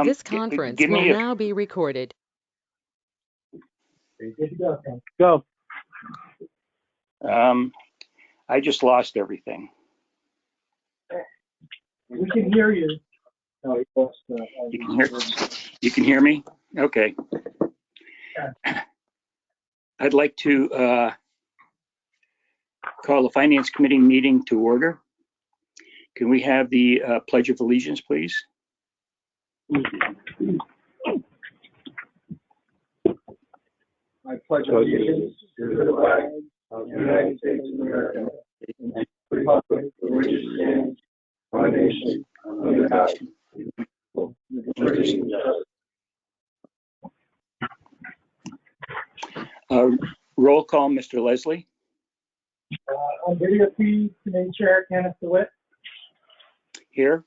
This conference give will me a now be recorded. Go. I just lost everything. We can hear you. No, You can hear me? Okay. I'd like to call the Finance Committee meeting to order. Can we have the Pledge of Allegiance, please? I pledge allegiance to the flag of the United States of America and the republic for which it stands, one nation, under God, indivisible, with liberty and justice. Roll call, Mr. Leslie. On video feed, Committee Chair Kenneth DeWitt. Here.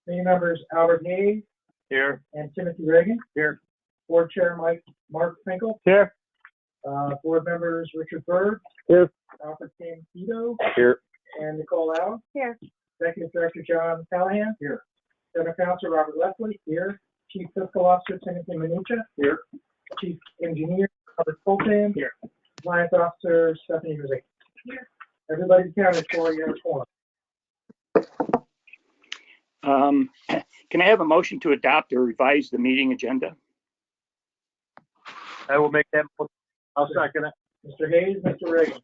Committee members Albert Hayes. Here. And Timothy Reagan. Here. Board Chair Mark Finkel. Here. Board members Richard Bird. Here. Alfred Tito. Here. And Nicole Allen. Here. Executive Director John Callahan. Here. General Counsel Robert Leslie. Here. Chief Fiscal Officer Timothy Minuccia. Here. Chief Engineer Robert Coltan. Here. Compliance Officer Stephanie Rizek. Here. Everybody counted for your form. Can I have a motion to adopt or revise the meeting agenda? I will make that. I'll second it. Mr. Hayes, Mr. Reagan.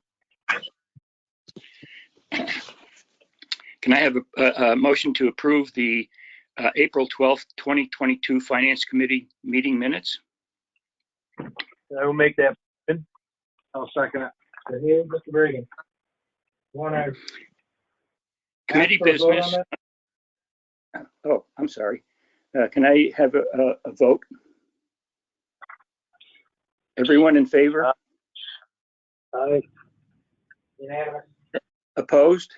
Can I have a motion to approve the April 12th, 2022 Finance Committee meeting minutes? I will make that. I'll second it. Mr. Hayes, Mr. Reagan. Want to Committee business. Oh, I'm sorry. Can I have a vote? Everyone in favor? Aye. Unanimous. Opposed?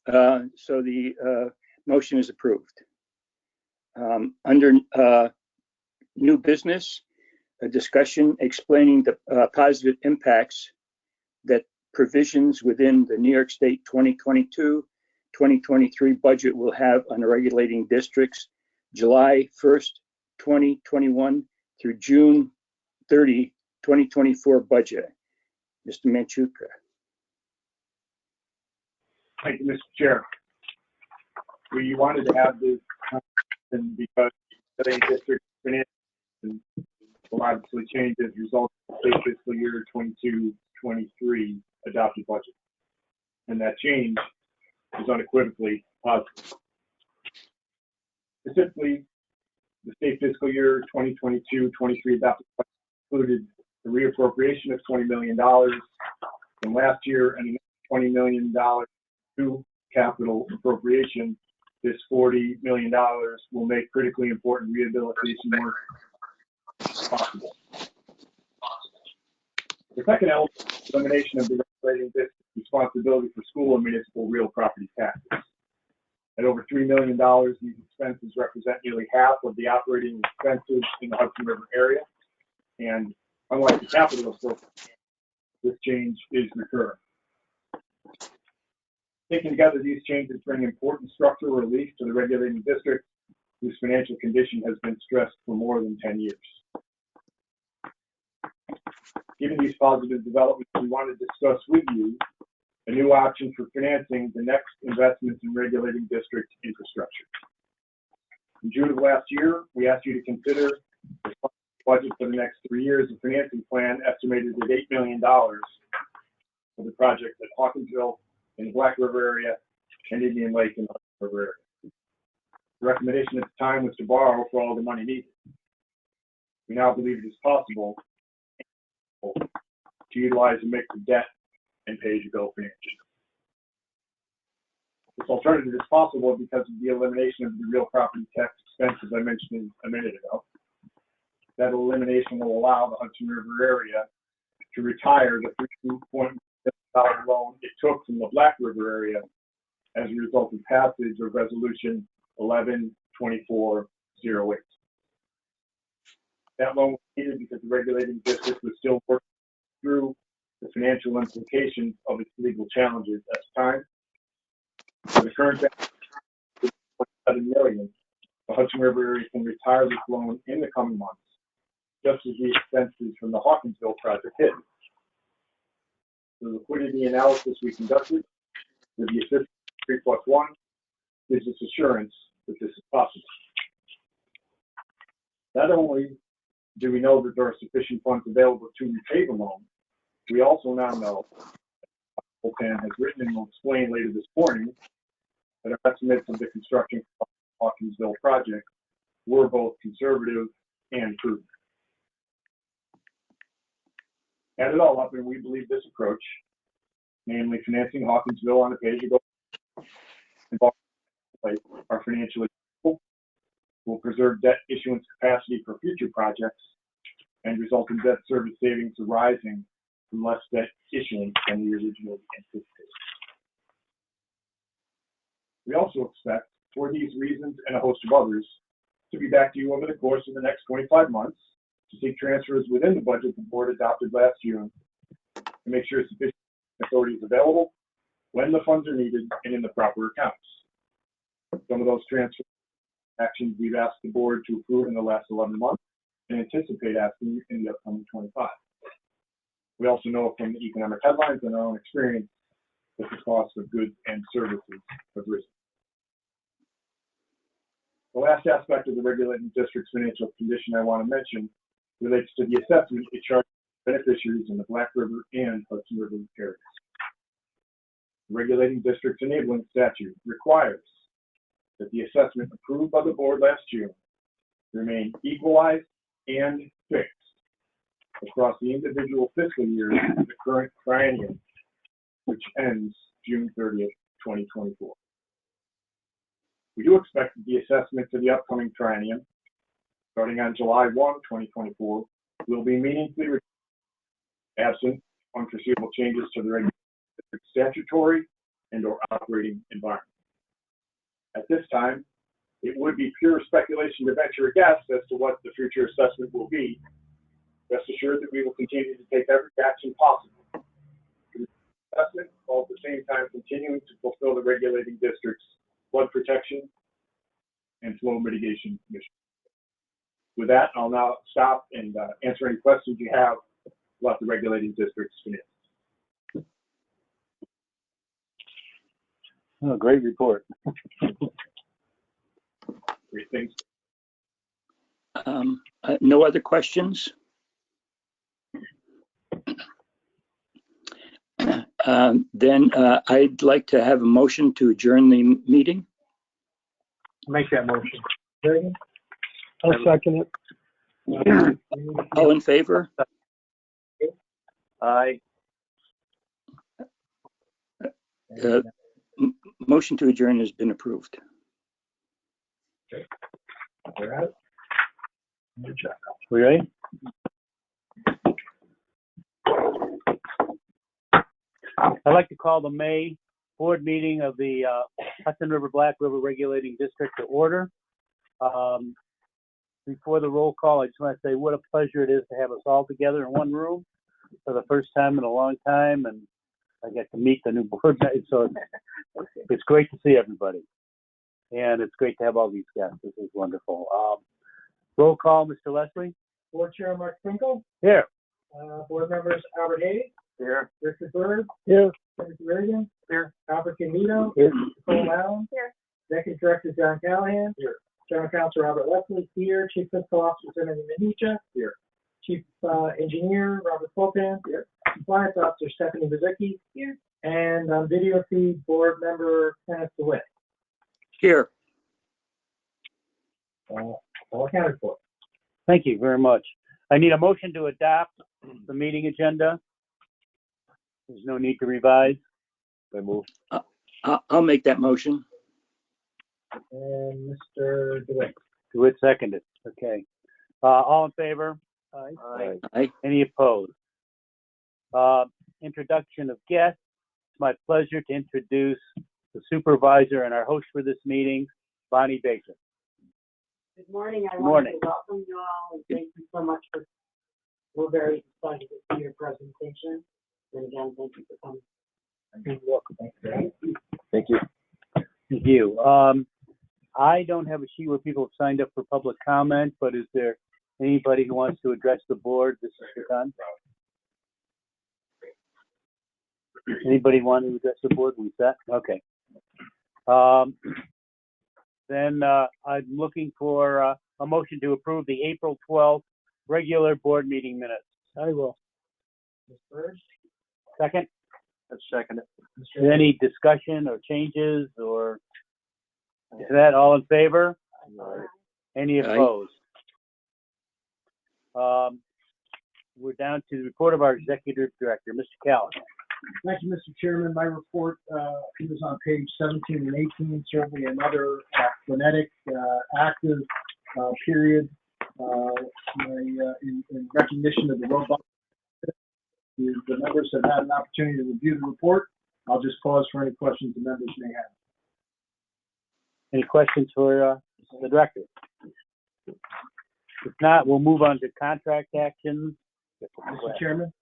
So the motion is approved. Under new business, a discussion explaining the positive impacts that provisions within the New York State 2022-2023 budget will have on the regulating districts July 1st, 2021 through June 30, 2024 budget. Mr. Manchuka. Thank you, Mr. Chair. We wanted to have this because the district finance will obviously change as a result of the state fiscal year 22-23 adopted budget. And that change is unequivocally positive. Specifically, the state fiscal year 2022-23 adopted budget included the reappropriation of $20 million from last year and $20 million to capital appropriation. This $40 million will make critically important rehabilitation work possible. The second element is elimination of the regulating district's responsibility for school and municipal real property taxes. At over $3 million, these expenses represent nearly half of the operating expenses in the Hudson River area. And unlike the capital appropriation, this change is recurring. Taken together, these changes bring important structural relief to the regulating district, whose financial condition has been stressed for more than 10 years. Given these positive developments, we want to discuss with you a new option for financing the next investments in regulating district infrastructure. In June of last year, we asked you to consider the budget for the next 3 years, a financing plan estimated at $8 million for the project at Hawkinsville in the Black River area and Indian Lake in the Hudson River area. The recommendation at the time was to borrow for all the money needed. We now believe it is possible to utilize a mix of debt and pay-as-you-go financing. This alternative is possible because of the elimination of the real property tax expense, as I mentioned a minute ago. That elimination will allow the Hudson River area to retire the $3.1 million loan it took from the Black River area as a result of passage of Resolution 11-2408. That loan was needed because the regulating district was still working through the financial implications of its legal challenges at the time. For the current $7 million million, the Hudson River area can retire this loan in the coming months, just as the expenses from the Hawkinsville project hit. The liquidity analysis we conducted with the assistance of 3+1 gives us assurance that this is possible. Not only do we know that there are sufficient funds available to repay the loan, we also now know, as Pan has written and will explain later this morning, that our estimates of the construction of the Hawkinsville project were both conservative and prudent. Add it all up, and we believe this approach, namely financing Hawkinsville on a pay-as-you-go, are financially useful, will preserve debt issuance capacity for future projects, and result in debt service savings arising from less debt issuance than we originally anticipated. We also expect, for these reasons and a host of others, to be back to you over the course of the next 25 months to seek transfers within the budget the board adopted last June to make sure sufficient authority is available when the funds are needed and in the proper accounts. Some of those transfer actions we've asked the board to approve in the last 11 months and anticipate asking in the upcoming 25. We also know from the economic headlines and our own experience that the cost of goods and services have risen. The last aspect of the regulating district's financial condition I want to mention relates to the assessment it charges beneficiaries in the Black River and Hudson River areas. The regulating district's enabling statute requires that the assessment approved by the board last June remain equalized and fixed across the individual fiscal years of the current triennium, which ends June 30th, 2024. We do expect that the assessment for the upcoming triennium, starting on July 1, 2024, will be meaningfully reduced, absent unforeseeable changes to the regulating district's statutory and or operating environment. At this time, it would be pure speculation to venture a guess as to what the future assessment will be. Rest assured that we will continue to take every action possible to reduce the assessment, while at the same time continuing to fulfill the regulating district's flood protection and flow mitigation mission. With that, I'll now stop and answer any questions you have about the regulating district's finances. Oh, great report. Great things. No other questions? Then I'd like to have a motion to adjourn the meeting. Make that motion. I'll second it. All in favor? Aye. Motion to adjourn has been approved. We're out. We ready? I'd like to call the May board meeting of the Hudson River Black River Regulating District to order. Before the roll call, I just want to say what a pleasure it is to have us all together in one room for the first time in a long time, and I get to meet the new board, so it's great to see everybody. And it's great to have all these guests. This is wonderful. Roll call, Mr. Leslie. Board Chair Mark Finkel, Here. board members Albert Hayes, Here. Richard Bird, Here. Timothy Reagan, Here. Albert Candido, Here. Nicole Allen, Executive Director John Callahan, Here. General Counsel Robert Leslie here, Chief Fiscal Officer Timothy Minucha, Here. Chief Engineer Robert Fulton, here, Compliance Officer Stephanie Bezicki, here, and on video feed Board Member Kenneth DeWitt. Here. All accounted for. Thank you very much. I need a motion to adopt the meeting agenda. There's no need to revise. I move. I'll make that motion. And Mr. DeWitt. DeWitt seconded. Okay. All in favor? Aye. Aye. Any opposed? Introduction of guests. It's my pleasure to introduce the supervisor and our host for this meeting, Bonnie Baker. Good morning. I Good want morning. to welcome you all and thank you so much for, we're very excited to see your presentation. And again, thank you for coming. You're welcome. Thank you. Thank you. Thank you. I don't have a sheet where people have signed up for public comment, but is there anybody who wants to address the board? This is the time. Anybody want to address the board? We set? Okay. Then I'm looking for a motion to approve the April 12th regular board meeting minutes. I will. First, Second? Let's second it. Is any discussion or changes or is that all in favor? Any opposed? We're down to the report of our executive director, Mr. Callahan. thank you, Mr. Chairman. My report is on page 17 and 18, certainly another frenetic, active period in recognition of the robust. The members have had an opportunity to review the report. I'll just pause for any questions the members may have. Any questions for the director? If not, we'll move on to contract actions. Mr. Chairman,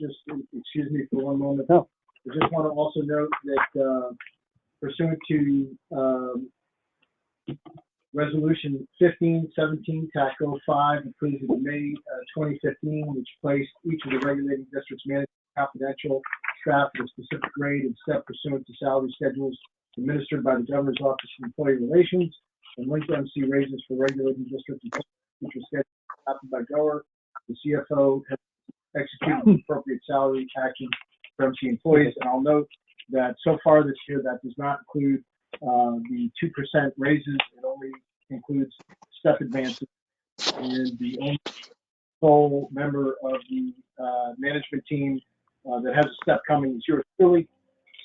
just excuse me for one moment. No. I just want to also note that pursuant to Resolution 1517, TAC 05, approved in May 2015, which placed each of the regulating districts managed confidential staff at a specific grade and step pursuant to salary schedules administered by the Governor's Office of Employee Relations and linked MC raises for regulating districts which were scheduled adopted by GOER. The CFO has executed appropriate salary actions for MC employees, and I'll note that so far this year that does not include the 2% raises. It only includes step advances, and the only sole member of the management team that has a step coming is yours truly.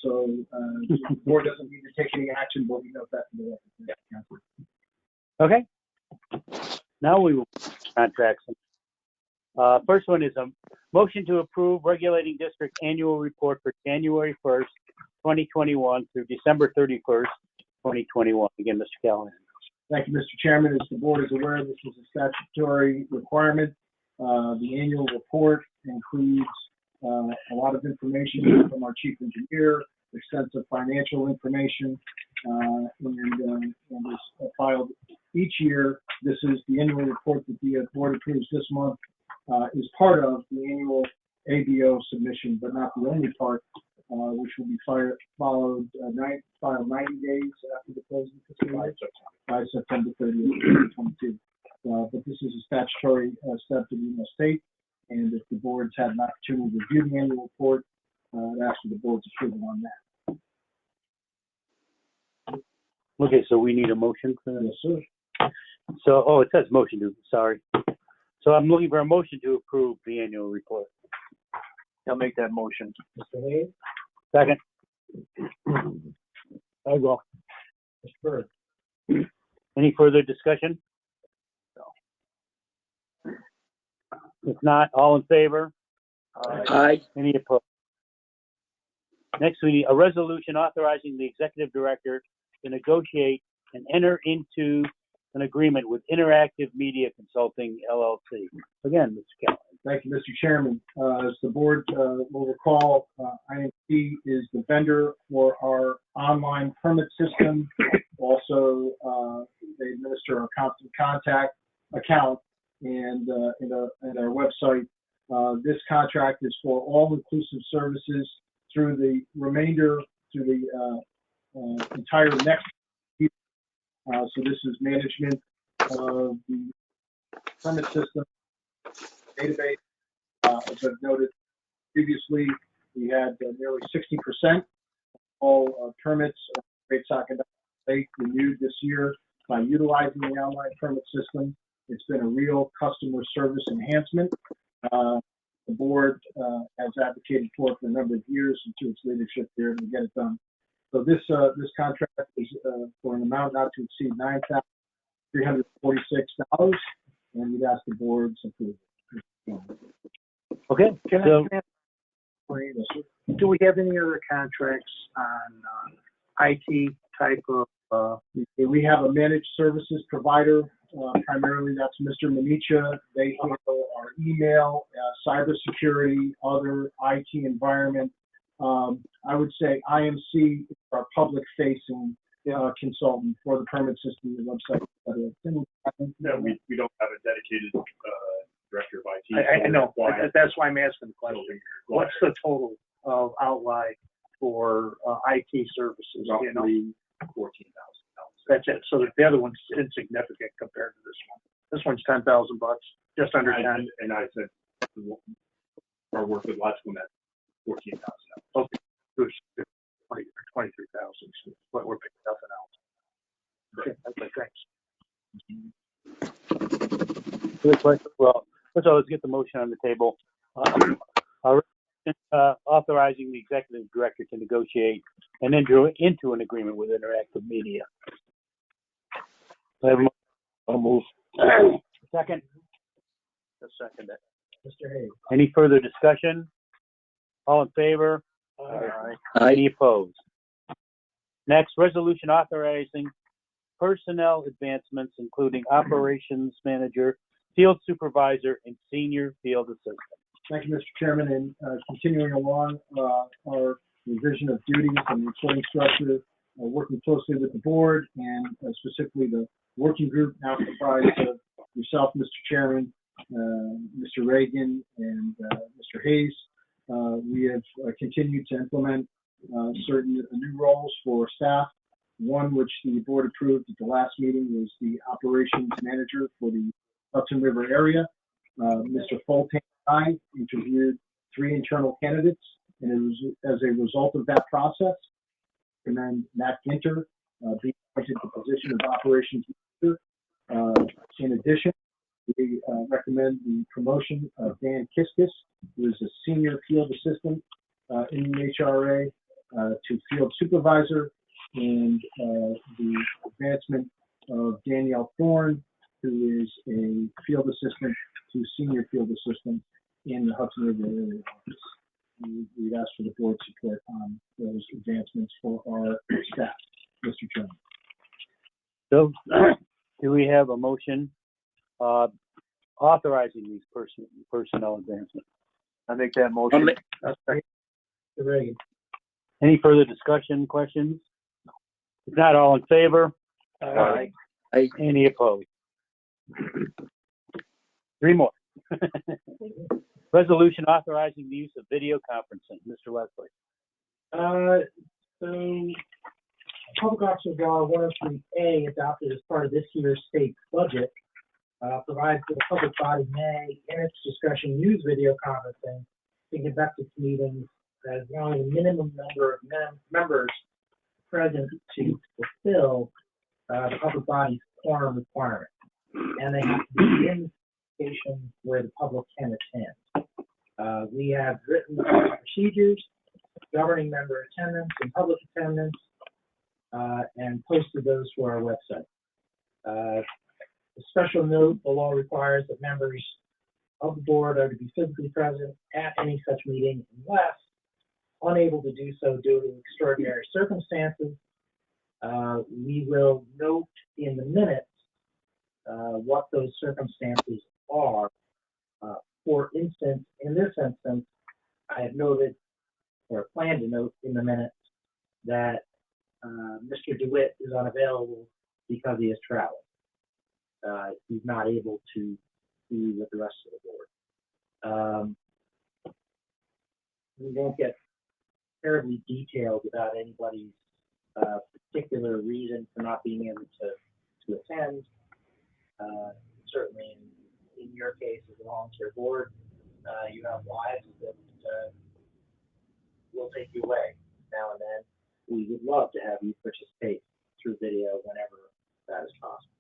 So the board doesn't need to take any action, but we note that for the record. Okay. Now we will contracts. First one is a motion to approve regulating district annual report for January 1st, 2021 through December 31st, 2021. Again, Mr. Callahan. Thank you, Mr. Chairman. As the board is aware, this is a statutory requirement. The annual report includes a lot of information from our chief engineer, extensive financial information, and is filed each year. This is the annual report that the board approves this month, is part of the annual ABO submission, but not the only part, which will be filed 90 days after the close of the fiscal year, by September 30th, 2022. But this is a statutory step that we must take, and if the board's had an opportunity to review the annual report, I'd ask for the board's approval on that. Okay, so we need a motion for this. Yes, sir. So, it says motion to, sorry. So I'm looking for a motion to approve the annual report. I'll make that motion. Mr. Hayes? Second. I will. Mr. Bird? Any further discussion? No. If not, all in favor? Aye. Any opposed? Next, we need a resolution authorizing the executive director to negotiate and enter into an agreement with Interactive Media Consulting, LLC. Again, Mr. Callahan. Thank you, Mr. Chairman. As the board will recall, IMC is the vendor for our online permit system. Also, they administer our constant contact account and our website. This contract is for all-inclusive services through the remainder, through the entire next year. So this is management of the permit system database. As I've noted previously, we had nearly 60% of all permits Great Saco State renewed this year by utilizing the online permit system. It's been a real customer service enhancement. The board has advocated for a number of years and through its leadership there to get it done. So this contract is for an amount not to exceed $9,346, and we'd ask the board's approval. Okay. Do we have any other contracts on IT type of? We have a managed services provider. Primarily, that's Mr. Minicha. They handle our email, cybersecurity, other IT environment. I would say IMC is our public-facing consultant for the permit system, the website. No, we don't have a dedicated director of IT. I know, Why? that's why I'm asking the question. What's the total of outlay for IT services? You know, Roughly $14,000. that's it. So the other one's insignificant compared to this one. This one's $10,000, just under 10. And I said, our work with Hudson at $14,000. Okay, it was 23,000. But we're picking nothing else. Okay, thanks. Good question. Well, first of all, let's get the motion on the table. Authorizing the executive director to negotiate and enter into an agreement with Interactive Media. I'll move. Second. A second. Mr. Hayes. Any further discussion? All in favor? Aye. Any opposed? Next, resolution authorizing personnel advancements, including operations manager, field supervisor, and senior field assistant. Thank you, Mr. Chairman. And continuing along our revision of duties and reporting structure, working closely with the board and specifically the working group now comprised of yourself, Mr. Chairman, Mr. Reagan, and Mr. Hayes. We have continued to implement certain new roles for staff. One which the board approved at the last meeting was the operations manager for the Hudson River area. Mr. Fulton and I interviewed 3 internal candidates, and it was as a result of that process, and then Matt Ginter being appointed to the position of operations manager. In addition, we recommend the promotion of Dan Kiskis, who is a senior field assistant in the HRA, to field supervisor, and the advancement of Danielle Thorne, who is a field assistant to senior field assistant in the Hudson River area office. We'd ask for the board support on those advancements for our staff, Mr. Chairman. So, do we have a motion authorizing these personnel advancements? I make that motion. Reagan. Any further discussion, questions? If not, all in favor? Aye. Any opposed? 3 more. Resolution authorizing the use of video conferencing. Mr. Leslie. So Public Officer Law 103A adopted as part of this year's state budget provides that the public body may, in its discretion, use video conferencing to conduct its meetings as long as a minimum number of members present to fulfill the public body's quorum requirement. And they have to be in locations where the public can attend. We have written procedures governing member attendance and public attendance and posted those to our website. A special note, the law requires that members of the board are to be physically present at any such meeting unless unable to do so due to extraordinary circumstances. We will note in the minutes what those circumstances are. For instance, in this instance, I have noted or plan to note in the minutes that Mr. DeWitt is unavailable because he is traveling. He's not able to be with the rest of the board. We won't get terribly detailed about anybody's particular reason for not being able to attend. Certainly in your case as a volunteer board, you have lives that will take you away now and then. We would love to have you participate through video whenever that is possible.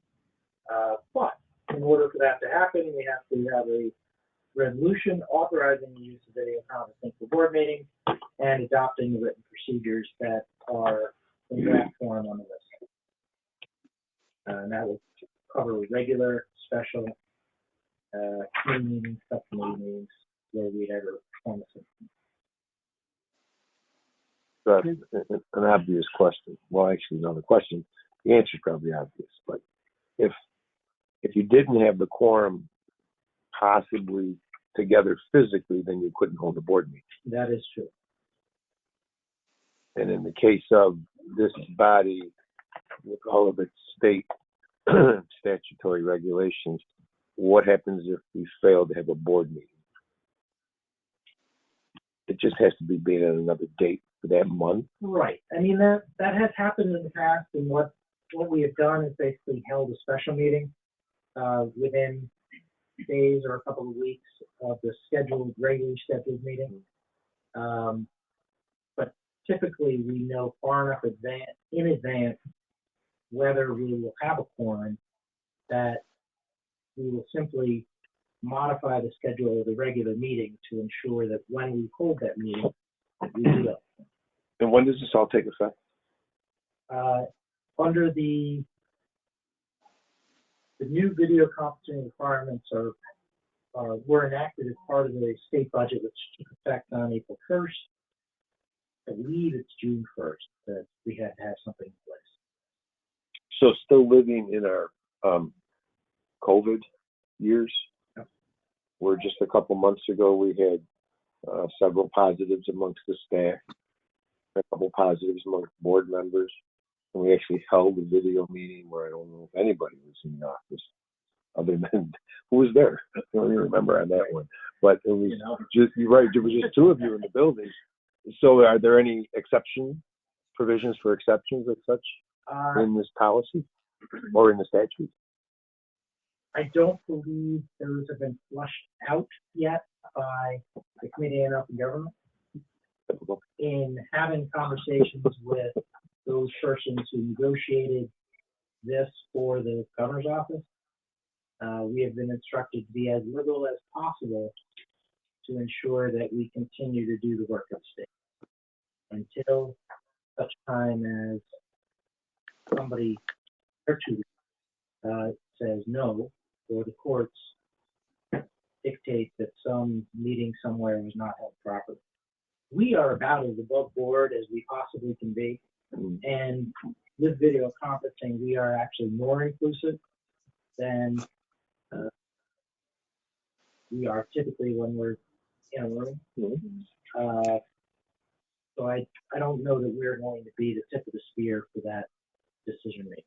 But in order for that to happen, we have to have a resolution authorizing the use of video conferencing for board meetings and adopting the written procedures that are in draft form on the website. And that will cover regular, special, committee meetings, subcommittee meetings, where we ever form a system. That's an obvious question. Well, actually, another question. The answer is probably obvious, but if you didn't have the quorum possibly together physically, then you couldn't hold a board meeting. That is true. And in the case of this body with all of its state statutory regulations, what happens if we fail to have a board meeting? It just has to be made on another date for that month. Right. I mean, that has happened in the past, and what we have done is basically held a special meeting within days or a couple of weeks of the regularly scheduled meeting. But typically, we know far enough in advance whether we will have a quorum that we will simply modify the schedule of the regular meeting to ensure that when we hold that meeting, we will. And when does this all take effect? Under the new video conferencing requirements were enacted as part of the state budget, which took effect on April 1st. I believe it's June 1st that we had to have something in place. So still living in our COVID years, Yep. where just a couple months ago we had several positives amongst the staff, a couple positives amongst board members, and we actually held a video meeting where I don't know if anybody was in the office other than who was there. I don't even remember on that one, but it was just, you're right, there was just two of you in the building. So are there any provisions for exceptions as such in this policy or in the statute? I don't believe those have been flushed out yet by the Committee on Open Government. In having conversations with those persons who negotiated this for the governor's office, we have been instructed to be as liberal as possible to ensure that we continue to do the work of the state until such time as somebody or two says no, or the courts dictate that some meeting somewhere was not held properly. We are about as above board as we possibly can be, and with video conferencing, we are actually more inclusive than we are typically when we're in a room. So I don't know that we're going to be the tip of the spear for that decision making.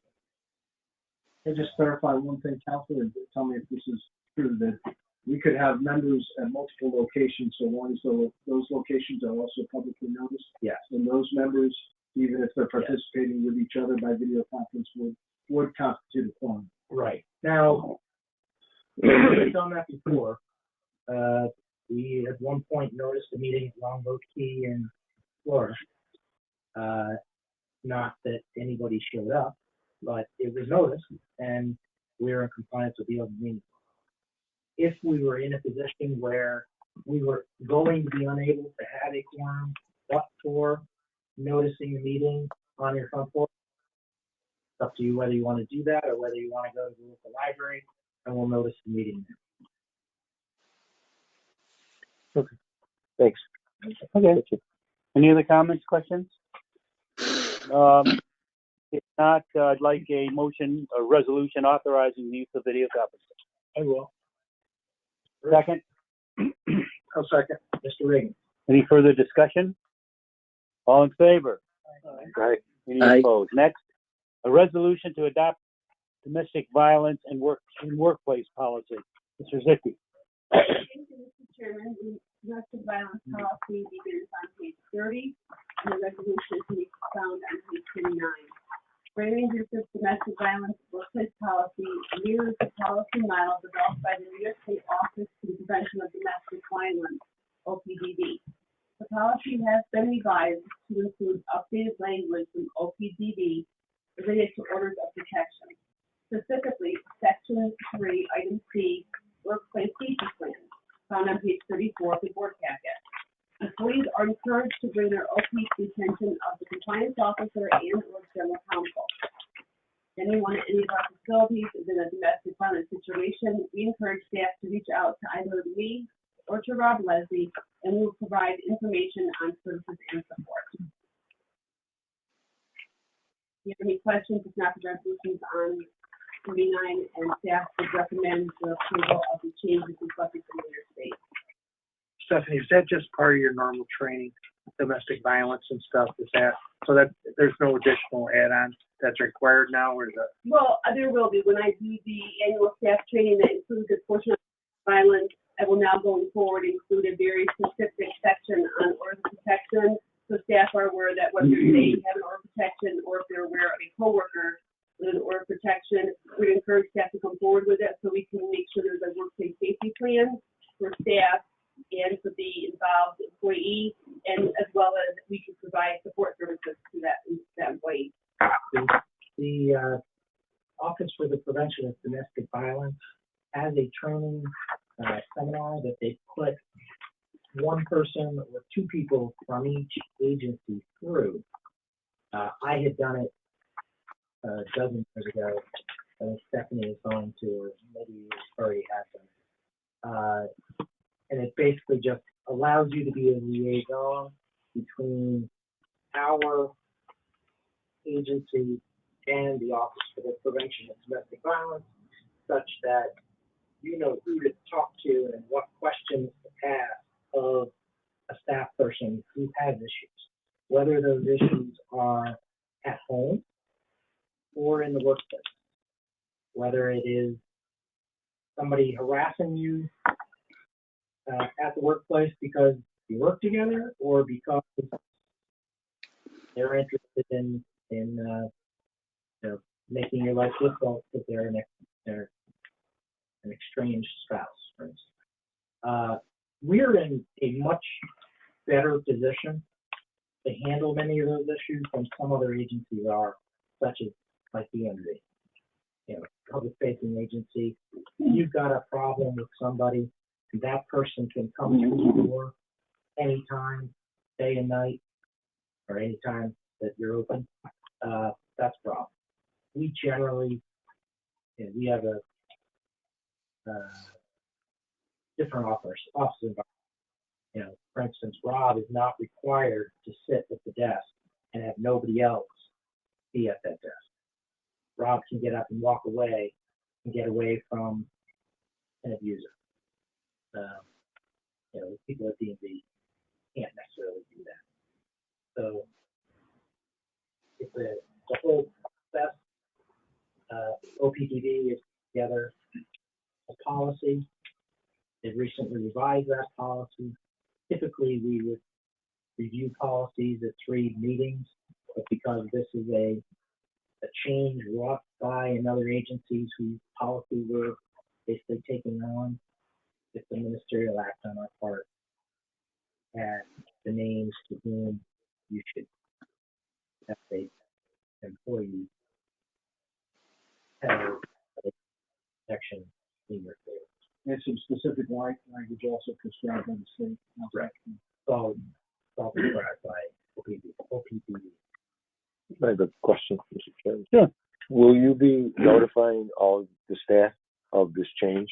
Can I just clarify one thing, Counsel, and tell me if this is true, that we could have members at multiple locations, so long as those locations are also publicly noticed? Yes. And those members, even if they're participating with each other by video conference, would constitute a quorum? Right. Now, we've done that before. We at one point noticed a meeting at Longboat Key in Florida. Not that anybody showed up, but it was noticed, and we're in compliance with the open meeting. If we were in a position where we were going to be unable to have a quorum but for noticing the meeting on your front porch, it's up to you whether you want to do that or whether you want to go to the local library, and we'll notice the meeting there. Okay. Thanks. Okay. Any other comments, questions? If not, I'd like a resolution authorizing the use of video conferencing. I will. Second? I'll second. Mr. Reagan. Any further discussion? All in favor? Right. Any Aye. opposed? Next, a resolution to adopt domestic violence and workplace policy. Mr. Zicki. Thank you, Mr. Chairman. The domestic violence policy begins on page 30, and the resolution can be found on page 29. Framing this domestic violence workplace policy mirrors the policy model developed by the New York State Office for the Prevention of Domestic Violence, OPDV. The policy has been revised to include updated language from OPDV related to orders of protection. Specifically, Section 3, Item C, Workplace Safety Plan, found on page 34 of the board packet. Employees are encouraged to bring their OP to the attention of the compliance officer and or general counsel. Anyone at any of our facilities is in a domestic violence situation, we encourage staff to reach out to either me or to Rob Leslie, and we will provide information on services and support. If you have any questions, if not, the resolutions on 39, and staff would recommend the approval of the changes reflected from your state. Stephanie, is that just part of your normal training, domestic violence and stuff? Is that so that there's no additional add-on that's required now, or is that? Well, there will be. When I do the annual staff training that includes a portion of violence, I will now going forward include a very specific section on order protection. So staff are aware that whether they have an order protection or if they're aware of a coworker with an order protection, we'd encourage staff to come forward with it so we can make sure there's a workplace safety plan for staff and for the involved employee, and as well as we can provide support services to that employee. The Office for the Prevention of Domestic Violence has a training seminar that they put one person or two people from each agency through. I had done it a dozen years ago. I think Stephanie is going to, or maybe you already have done it. And it basically just allows you to be a liaison between our agency and the Office for the Prevention of Domestic Violence, such that you know who to talk to and what questions to ask of a staff person who has issues, whether those issues are at home or in the workplace, whether it is somebody harassing you at the workplace because you work together or because they're interested in making your life difficult if they're an estranged spouse, for instance. We're in a much better position to handle many of those issues than some other agencies are, such as like the DMV, public-facing agency. You've got a problem with somebody, that person can come through the door anytime, day and night, or anytime that you're open. That's a problem. We generally, we have a different office environment. For instance, Rob is not required to sit at the desk and have nobody else be at that desk. Rob can get up and walk away and get away from an abuser. People at DMV can't necessarily do that. So it's a whole process. OPTV is together a policy. They recently revised that policy. Typically, we would review policies at 3 meetings, but because this is a change wrought by another agencies whose policy we're basically taking on, it's a ministerial act on our part. And the names to whom you should have a employee have a section in your favor. And some specific language also prescribed by the state. Right. So prescribed by OPTV. I have a question, Mr. Chairman. Sure. Will you be notifying all the staff of this change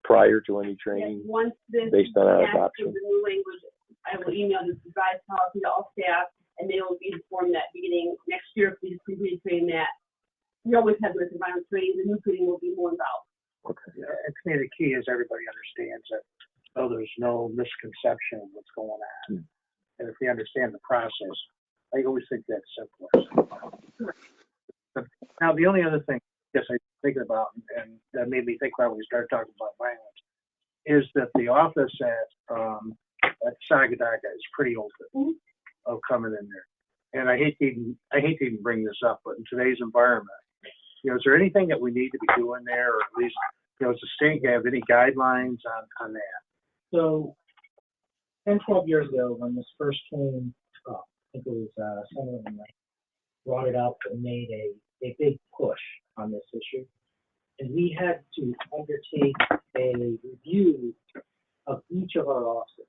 prior to any training? Yes, once this based on our passed adoption? with the new language, I will email this revised policy to all staff, and they will be informed that beginning next year, if we just continue training that. We always have domestic violence training. The new training will be more involved. Okay. To me, the key is everybody understands that, there's no misconception of what's going on. And if they understand the process, I always think that's simpler. But now, the only other thing I guess I'm thinking about, and that made me think about when we started talking about violence, is that the office at Sagadaga is pretty open of coming in there. And I hate to even bring this up, but in today's environment, is there anything that we need to be doing there, or at least, does the state have any guidelines on that? So 10, 12 years ago, when this first came up, I think it was some of them brought it up and made a big push on this issue. And we had to undertake a review of each of our offices.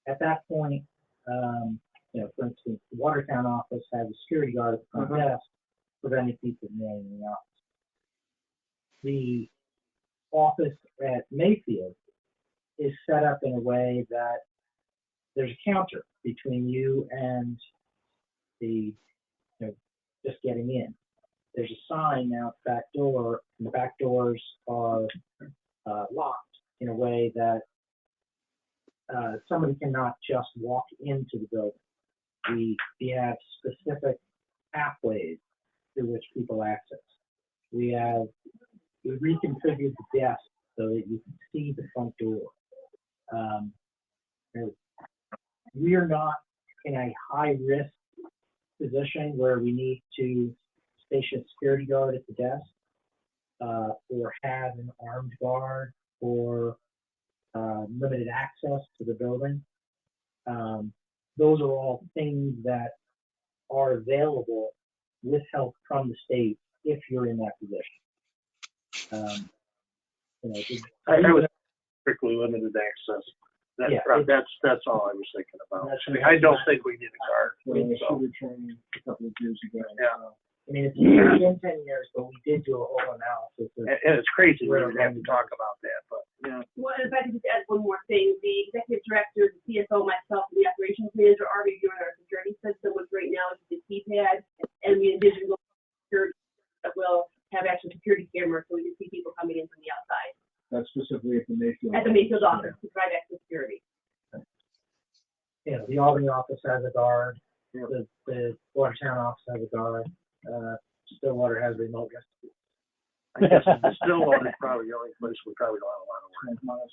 At that point, for instance, the Watertown office has a security guard at the front desk preventing people from getting in the office. The office at Mayfield is set up in a way that there's a counter between you and the, just getting in. There's a sign now at the back door, and the back doors are locked in a way that somebody cannot just walk into the building. We have specific pathways through which people access. We reconfigured the desk so that you can see the front door. We are not in a high-risk position where we need to station a security guard at the desk or have an armed guard or limited access to the building. Those are all things that are available with help from the state if you're in that position. I was strictly limited access. That's all I was thinking about. I don't think we need a card. So we training a couple of years ago. Yeah. I mean, it's been 10 years, but we did do a whole analysis. And it's crazy we don't have to talk about that, but yeah. Well, if I could just add one more thing, the executive director, the CFO, myself, and the operations manager are reviewing our security system, which right now is the keypad, and we envision security that will have actual security cameras so we can see people coming in from the outside. That's specifically at the Mayfield. At the Mayfield office to provide extra security. Yeah, the Albany office has a guard. The Watertown office has a guard. Stillwater has remote. I guess the Stillwater is probably the only place we probably don't have a lot of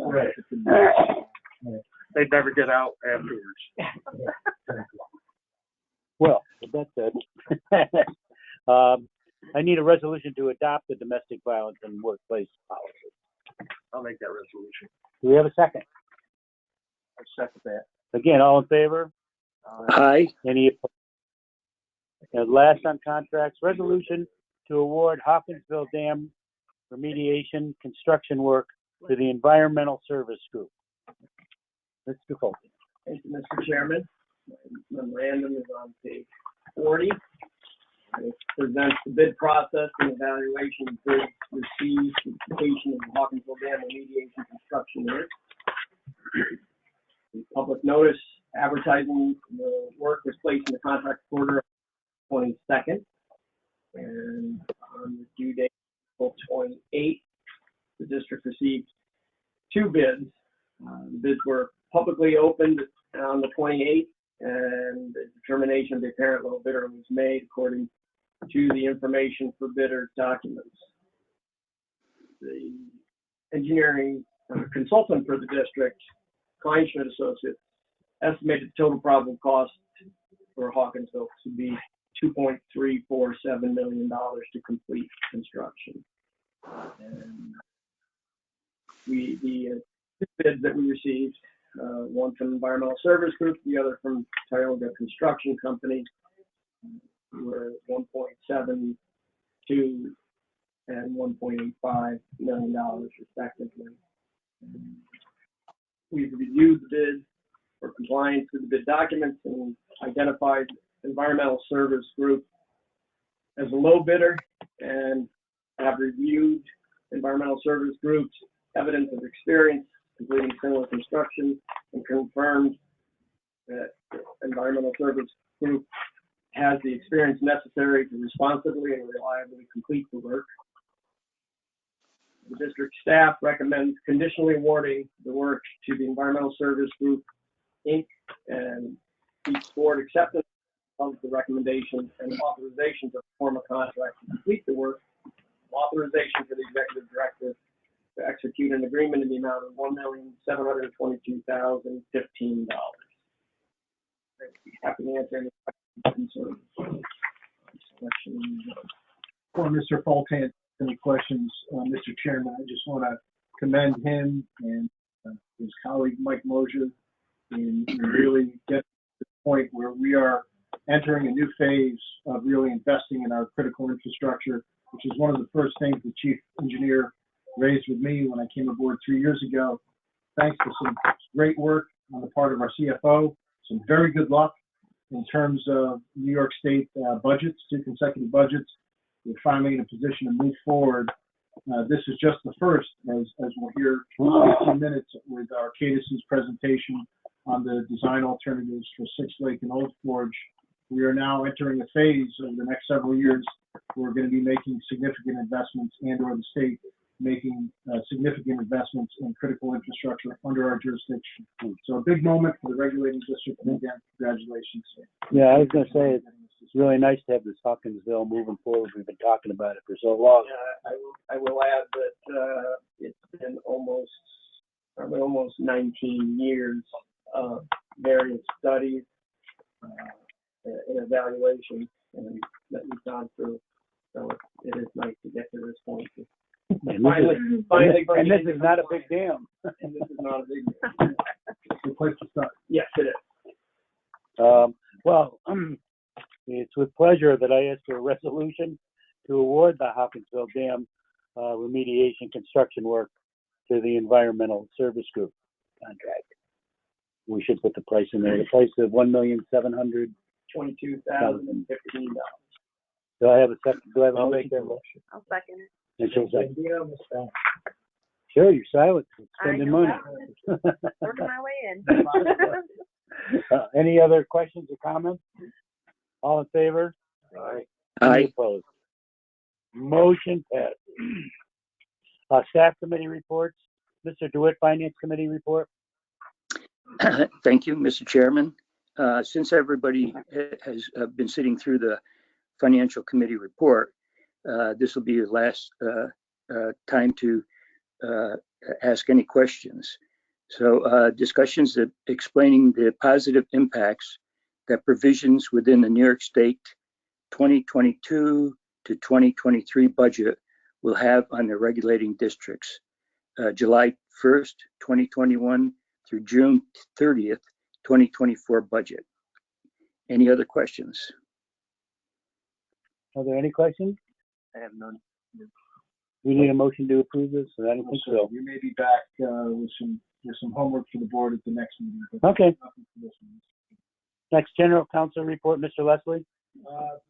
work. Right. They'd never get out afterwards. Well, with that said, I need a resolution to adopt the domestic violence and workplace policy. I'll make that resolution. Do we have a second? I second that. Again, all in favor? Aye. Any opposed? And last on contracts, resolution to award Hawkinsville Dam remediation construction work to the Environmental Service Group. Mr. Fulton. Thank you, Mr. Chairman. Memorandum is on page 40. It presents the bid process and evaluation of bids received for completion of the Hawkinsville Dam remediation construction work. The public notice advertising the work was placed in the contract order on 22nd, and on the due date of 28th, the district received 2 bids. The bids were publicly opened on the 28th, and the determination of the apparent low bidder was made according to the information for bidder documents. The engineering consultant for the district, Kleinschmidt Associates, estimated the total probable cost for Hawkinsville to be $2.347 million to complete construction. And the 2 bids that we received, one from Environmental Service Group, the other from Tioga Construction Company, were $1.72 and $1.85 million respectively. We've reviewed the bid for compliance with the bid documents and identified Environmental Service Group as a low bidder, and have reviewed Environmental Service Group's evidence of experience completing similar construction and confirmed that Environmental Service Group has the experience necessary to responsibly and reliably complete the work. The district staff recommends conditionally awarding the work to the Environmental Service Group, Inc., and seeks board acceptance of the recommendation and authorization to form a contract to complete the work, authorization for the executive director to execute an agreement in the amount of $1,722,015. I'd be happy to answer any questions For Mr. Fulton, any questions, Mr. Chairman? I just want to commend him and his colleague Mike Mosier in really getting to the point where we are entering a new phase of really investing in our critical infrastructure, which is one of the first things the chief engineer raised with me when I came aboard 3 years ago. Thanks to some great work on the part of our CFO, some very good luck in terms of New York State budgets, 2 consecutive budgets. We're finally in a position to move forward. This is just the first, as we'll hear in 15 minutes with Arcadis's presentation on the design alternatives for Six Lake and Old Forge. We are now entering a phase over the next several years where we're going to be making significant investments, and or the state making significant investments in critical infrastructure under our jurisdiction. So a big moment for the regulating district, and again, congratulations. Yeah, I was going to say, It's really nice to have this Hawkinsville moving forward. We've been talking about it for so long. I will add that it's been probably almost 19 years of various studies and evaluations and that we've gone through. So it is nice to get to this point. Finally And this is not a big dam. And this is not a big deal. It's a place to start. Yes, it is. Well, it's with pleasure that I ask for a resolution to award the Hawkinsville Dam remediation construction work to the Environmental Service Group contract. We should put the price in there. The price of $1,700,000. $22,015. Do I have a second? Do I have a I'll motion? make that motion. I'll second it. And she'll second. Yeah, Miss Bell. Sure, you're silent. Spending I money. know Working my way in. Any other questions or comments? All in favor? Aye. Any Aye. opposed? Motion passed. Staff committee reports. Mr. DeWitt, Finance Committee report. Thank you, Mr. Chairman. Since everybody has been sitting through the Financial Committee report, this will be your last time to ask any questions. So discussions of explaining the positive impacts that provisions within the New York State 2022 to 2023 budget will have on the regulating districts, July 1st, 2021 through June 30th, 2024 budget. Any other questions? Are there any questions? I have none. We need a motion to approve this? I don't think so. We may be back with some homework for the board at the next meeting. but Okay. nothing for this one. Next, General Counsel report, Mr. Leslie.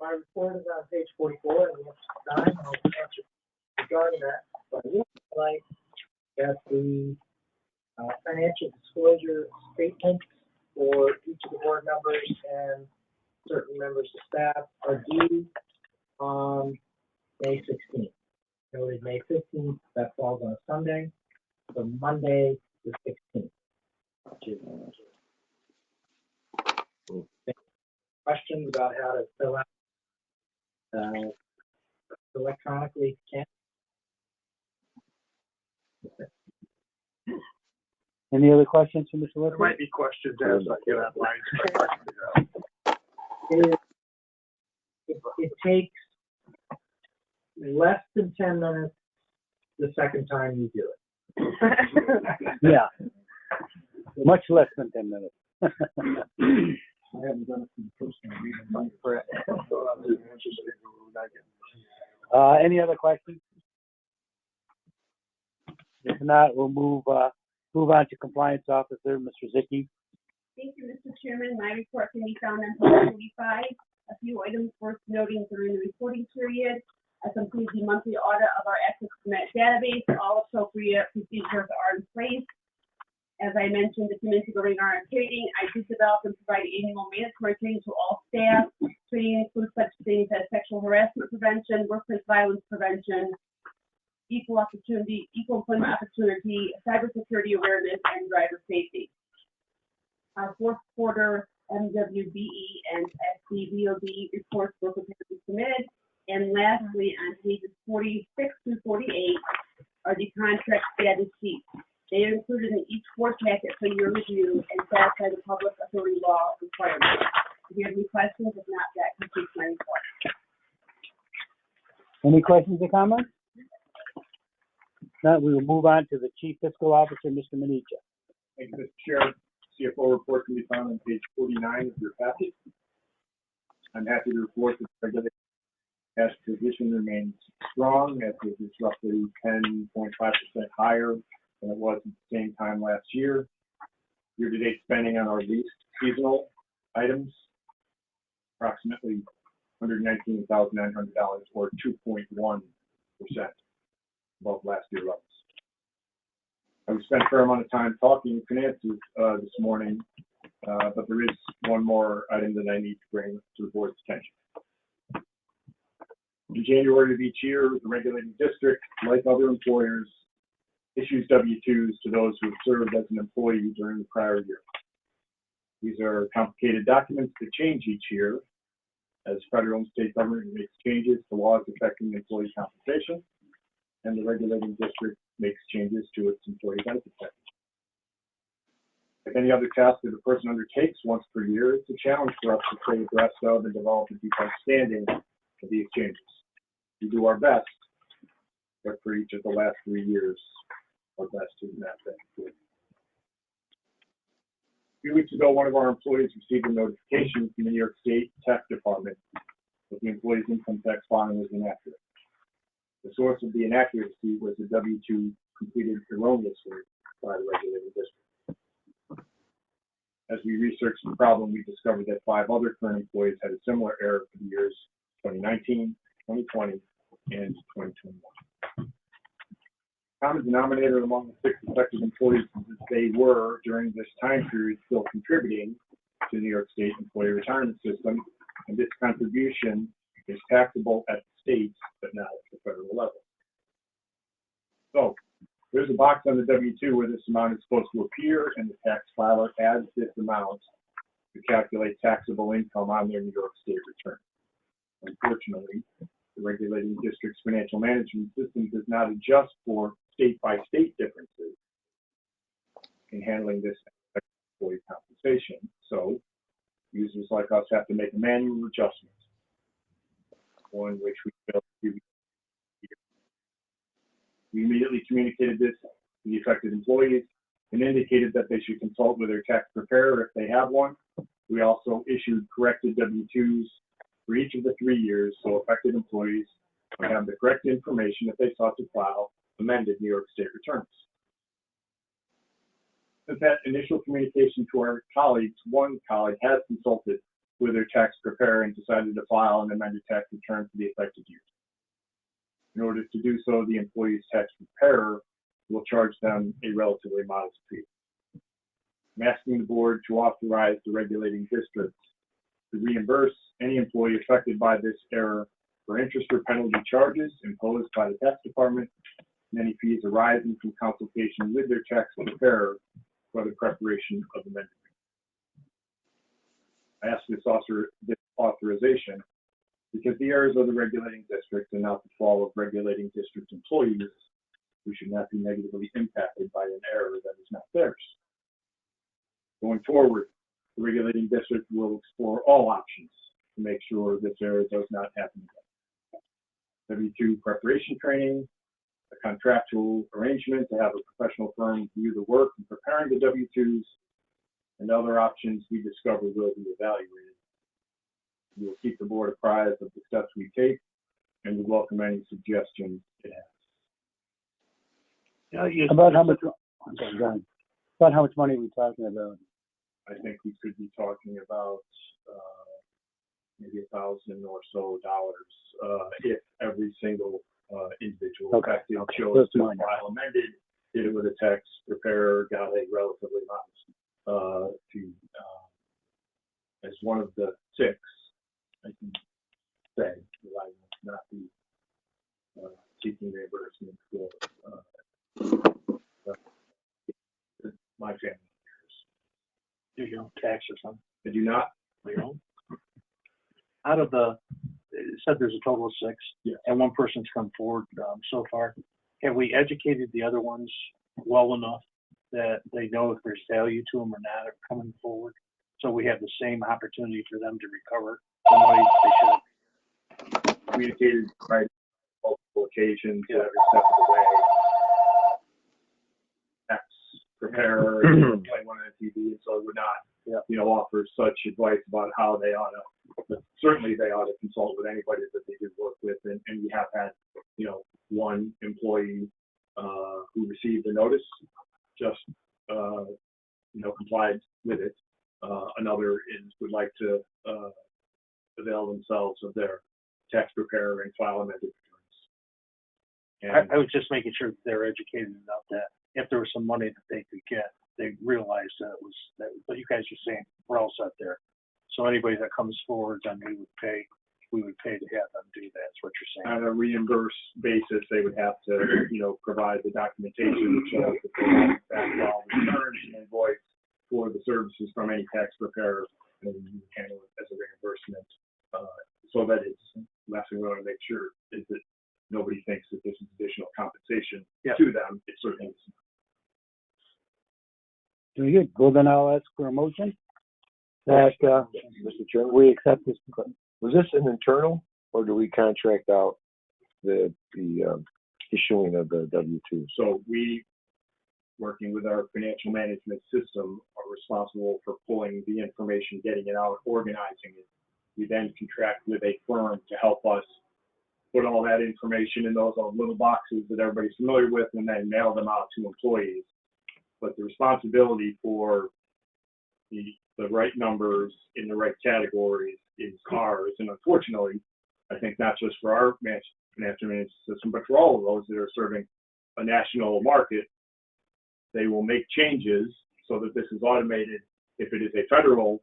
My report is on page 44, and we have time. I'll answer regarding that. But I would like that the financial disclosure statements for each of the board members and certain members of staff are due on May 16th. Noted May 15th, that falls on a Sunday, so Monday the 16th. Questions about how to fill out electronically? Any other questions from Mr. There Leslie? might be questions as I get online. It takes less than 10 minutes the second time you do it. Yeah. Much less than 10 minutes. I haven't done it for the first time. Any other questions? If not, we'll move on to Compliance Officer, Mr. Zicki. Thank you, Mr. Chairman. My report can be found on page 45. A few items worth noting during the reporting period. I completed the monthly audit of our Ethics Commit database. All appropriate procedures are in place. As I mentioned a few minutes ago during our training, I did develop and provide annual mandatory training to all staff. Training includes such things as sexual harassment prevention, workplace violence prevention, equal employment opportunity, cybersecurity awareness, and driver safety. Our fourth quarter MWBE and SCVOD reports were prepared to be submitted. And lastly, on pages 46 through 48 are the contract status sheets. They are included in each board packet for your review and satisfy the public authority law requirements. If you have any questions, if not, that completes my report. Any questions or comments? If not, we will move on to the Chief Fiscal Officer, Mr. Minicha. Thank you, Mr. Chair. Cfo report can be found on page 49 of your packet. I'm happy to report that the regulated cash position remains strong, as it is roughly 10.5% higher than it was at the same time last year. Year-to-date spending on our least seasonal items, approximately $119,900, or 2.1% above last year levels. We spent a fair amount of time talking finances this morning, but there is one more item that I need to bring to the board's attention. In January of each year, the regulating district, like other employers, issues W-2s to those who have served as an employee during the prior year. These are complicated documents that change each year, As federal and state government makes changes to laws affecting employee compensation, and the regulating district makes changes to its employee benefit package. Like any other task that a person undertakes once per year, it's a challenge for us to stay abreast of and develop a deep understanding of these changes. We do our best, but for each of the last 3 years, our best has not been good. A few weeks ago, one of our employees received a notification from the New York State Tax Department that the employee's income tax filing was inaccurate. The source of the inaccuracy was a W-2 completed erroneously by the regulating district. As we researched the problem, we discovered that 5 other current employees had a similar error for the years 2019, 2020, and 2021. Common denominator among the 6 affected employees is that they were, during this time period, still contributing to the New York State Employee Retirement System, and this contribution is taxable at the state, but not at the federal level. So, there's a box on the W-2 where this amount is supposed to appear, and the tax filer adds this amount to calculate taxable income on their New York State return. Unfortunately, the regulating district's financial management system does not adjust for state-by-state differences in handling this employee compensation. So, users like us have to make a manual adjustment, one which we failed to do. We immediately communicated this to the affected employees and indicated that they should consult with their tax preparer if they have one. We also issued corrected W-2s for each of the 3 years, so affected employees would have the correct information if they sought to file amended New York State returns. Since that initial communication to our colleagues, one colleague has consulted with their tax preparer and decided to file an amended tax return for the affected years. In order to do so, the employee's tax preparer will charge them a relatively modest fee. I'm asking the board to authorize the regulating district to reimburse any employee affected by this error for interest or penalty charges imposed by the tax department and any fees arising from consultation with their tax preparer for the preparation of amendment. I ask this authorization because the errors of the regulating district and not the fault of regulating district employees who should not be negatively impacted by an error that is not theirs. Going forward, the regulating district will explore all options to make sure this error does not happen again. W-2 preparation training, a contractual arrangement to have a professional firm view the work in preparing the W-2s, and other options we discover will be evaluated. We will keep the board apprised of the steps we take, and we welcome any suggestions it has. About how much? Okay, go ahead. About how much money are we talking about? I think we could be talking about maybe $1,000 or so if every single individual affected chose to file amended, did it with a tax preparer, got a relatively modest fee. As one of the 6, I can say that I will not be seeking reimbursement for my family members. Do your own tax or something? I do not. Your own? Out of the, it said there's a total of 6, yes, and one person's come forward so far. Have we educated the other ones well enough that they know if there's value to them or not are coming forward? So we have the same opportunity for them to recover the money they should. Communicated right multiple occasions, every step of the way. Tax preparer, play one on TV, and so it would not, offer such advice about how they ought to. But certainly, they ought to consult with anybody that they do work with, and we have had, one employee who received a notice, just complied with it. Another would like to avail themselves of their tax preparer and file amended returns. I was just making sure that they're educated enough that if there was some money that they could get, they realized that it was that. But you guys are saying we're all set there. So anybody that comes forward, then we would pay to have them do that. That's what you're saying. On a reimbursed basis, they would have to, provide the documentation that shows that they have backfile returns and invoice for the services from any tax preparer, and you handle it as a reimbursement so that it's, last thing we want to make sure is that nobody thinks that this is additional compensation to them. It certainly is. Very good. Well, then I'll ask for a motion that Mr. Chairman, we accept this. was this an internal or do we contract out the issuing of the W-2s? So we, working with our financial management system, are responsible for pulling the information, getting it out, organizing it. We then contract with a firm to help us put all that information in those little boxes that everybody's familiar with and then mail them out to employees. But the responsibility for the right numbers in the right categories is ours. And unfortunately, I think not just for our financial management system, but for all of those that are serving a national market, they will make changes so that this is automated if it is a federal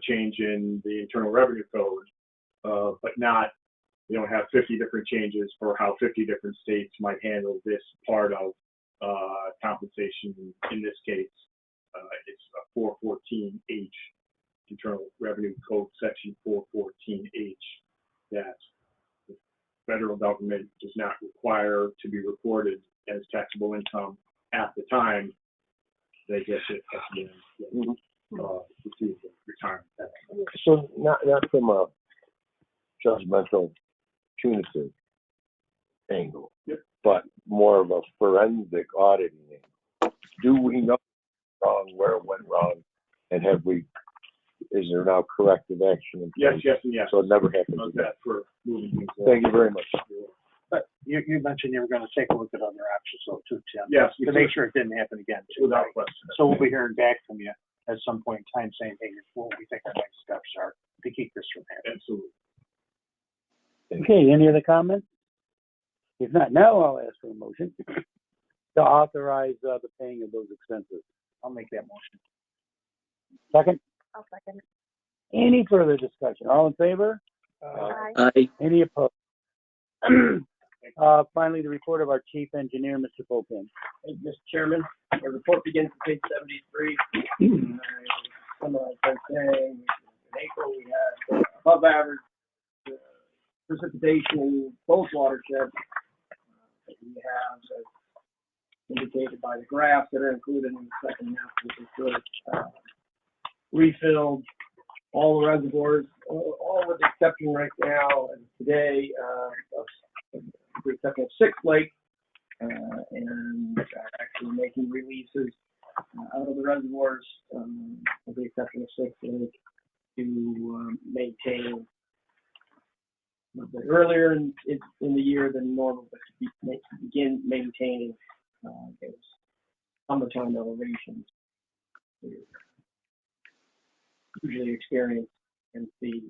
change in the Internal Revenue Code, but not, you don't have 50 different changes for how 50 different states might handle this part of compensation. In this case, it's a 414H, Internal Revenue Code Section 414H, that the federal government does not require to be reported as taxable income at the time they get it at the end, receive the retirement tax. So not from a judgmental, punitive angle, but more of a forensic auditing angle. Do we know wrong, where it went wrong, and is there now corrective action in place? Yes, and yes. So it never happens again. That for moving things Thank you very much. But you mentioned you were going to take a look at other options, though, too, Tim. Yes, To make sure it didn't happen again, too. without Right? question. So we'll be hearing back from you at some point in time saying, hey, what we think our next steps are to keep this from happening. Absolutely. Okay, any other comments? If not, now I'll ask for a motion to authorize the paying of those expenses. I'll make that motion. Second? I'll second it. Any further discussion? All in favor? Aye. Any opposed? Finally, the report of our chief engineer, Mr. Fulton. Thank you, Mr. Chairman. The report begins at page 73. Summarize by saying, in April, we had above average precipitation in both watersheds that we have, as indicated by the graphs that are included in the second half of the report. Refilled all the reservoirs, all with the exception right now, and today, of the exception of Six Lake, and actually making releases out of the reservoirs, with the exception of Six Lake, to maintain a bit earlier in the year than normal, but to begin maintaining those summertime elevations we usually experience and see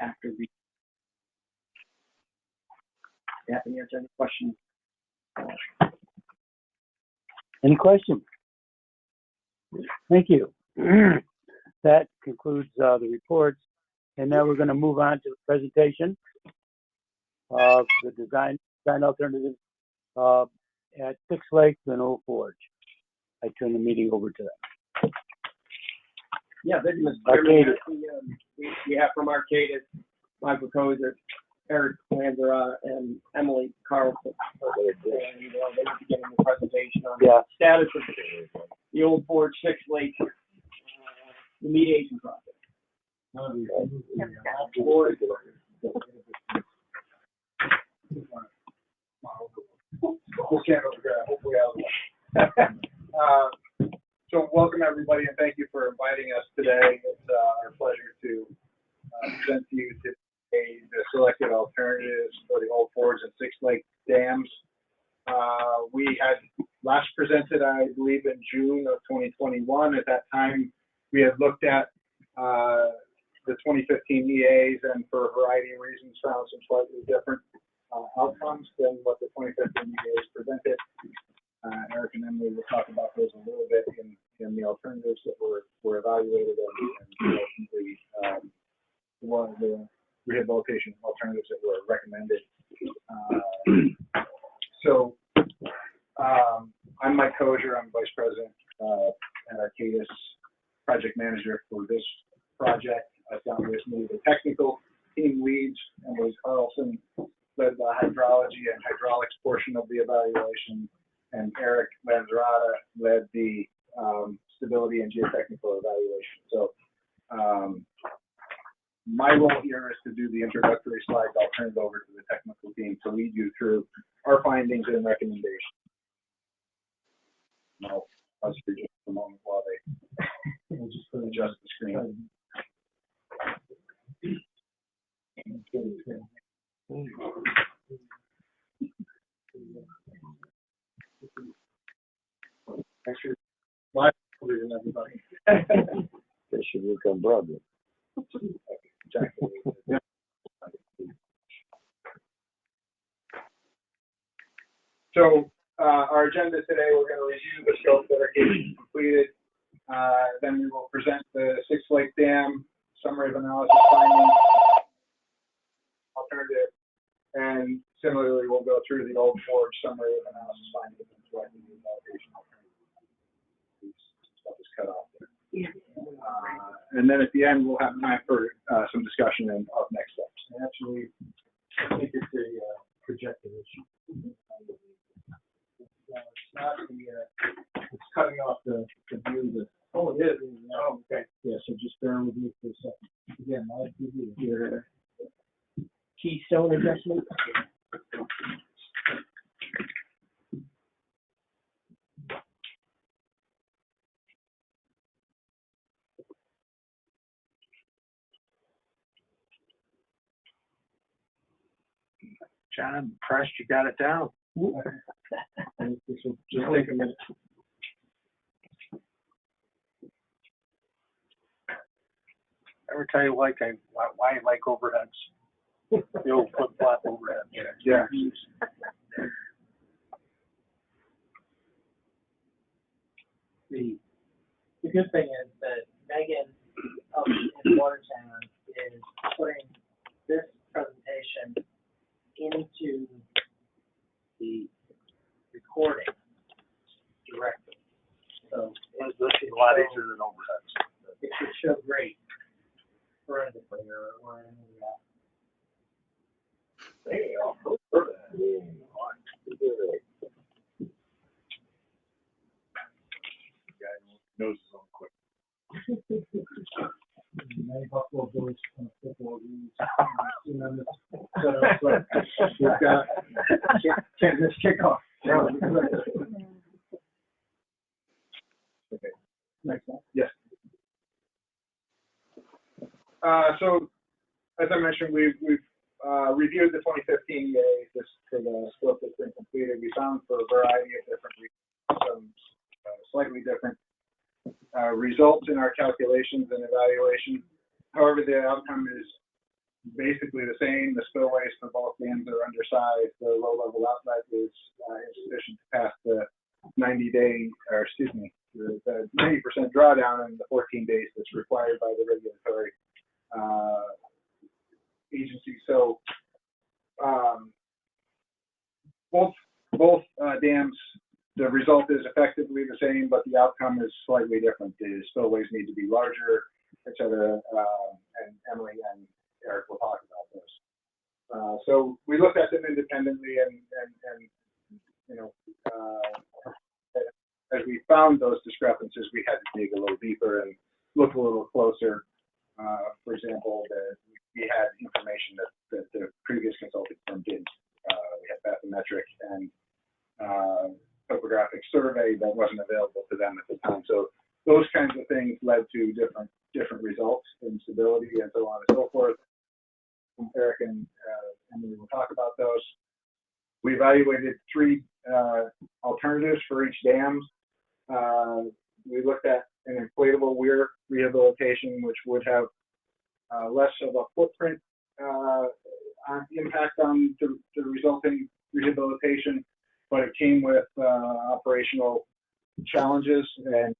after the. Happy to answer any questions. Any questions? Thank you. That concludes the reports. And now we're going to move on to the presentation of the design alternatives at Six Lakes and Old Forge. I turn the meeting over to them. Yeah, thank you, Mr. Chairman. We have from Arcadis, Michael Kozer, Eric Lanzera, and Emily Carlson. And they will be giving the presentation on the status of the Old Forge Six Lake remediation project. So welcome everybody and thank you for inviting us today. It's our pleasure to present to you today the selected alternatives for the Old Forge and Six Lake dams. We had last presented, I believe, in June of 2021. At that time, we had looked at the 2015 EAs and for a variety of reasons found some slightly different outcomes than what the 2015 EAs presented. Eric and Emily will talk about those a little bit in the alternatives that were evaluated and ultimately one of the rehabilitation alternatives that were recommended. So I'm Mike Kozer. I'm Vice President at Arcadis, Project Manager for this project. I've got with me the technical team leads portion of the evaluation, and Eric Lanzarada led the stability and geotechnical evaluation. So my role here is to do the introductory slides. I'll turn it over to the technical team to lead you through our findings and recommendations. I'll pause for just a moment while they adjust the screen. Thanks for your live television, everybody. They should look on Broadway. Exactly. Yeah. So our agenda today, we're going to review the scopes that are getting completed. Then we will present the Six Lake Dam summary of analysis findings, alternative, and similarly, we'll go through the Old Forge summary of analysis findings and selecting the allocation alternative. Stuff is cut off there. And then at the end, we'll have time for some discussion of next steps. Actually, I think it's a projected issue. It's not the, it's cutting off the view of the. Oh, it is. Oh, okay. Yeah, so just bear with me for a second. Again, I'll give you Your keystone adjustment. John, I'm impressed you got it down. and this will just take a minute. Ever tell you why I like overheads? The old flip-flop overhead. Yeah. The good thing is that Megan up in Watertown is putting this presentation into the recording directly. So This is a lot easier than overheads. it should show great forensically or any of that. Nose is on quick. Many Buffalo Bills football games. So we've got can't miss kickoff. Okay. Next one. Yes. So, as I mentioned, we've reviewed the 2015 EA for the scope that's been completed. We found for a variety of different reasons, some slightly different results in our calculations and evaluation. However, the outcome is basically the same. The spillways for both dams are undersized. The low-level outlet is insufficient to pass the 90-day, or excuse me, the 90% drawdown in the 14 days that's required by the regulatory agency. So both dams, the result is effectively the same, but the outcome is slightly different. The spillways need to be larger, et cetera, and Emily and Eric will talk about those. So we looked at them independently, and you know, as we found those discrepancies, we had to dig a little deeper and look a little closer. For example, we had information that the previous consulting firm didn't. We had bathymetric and topographic survey that wasn't available to them at the time. So those kinds of things led to different results in stability and so on and so forth. Eric and Emily will talk about those. We evaluated 3 alternatives for each dam. We looked at an inflatable weir rehabilitation, which would have less of a footprint impact on the resulting rehabilitation, but it came with operational challenges and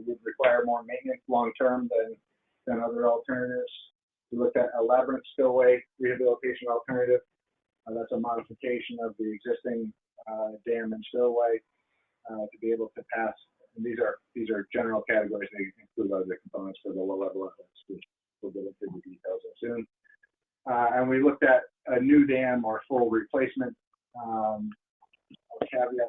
would require more maintenance long-term than other alternatives. We looked at a labyrinth spillway rehabilitation alternative. That's a modification of the existing dam and spillway to be able to pass. And these are general categories. They include other components for the low-level outlets, which we'll get into the details of soon. And we looked at a new dam or full replacement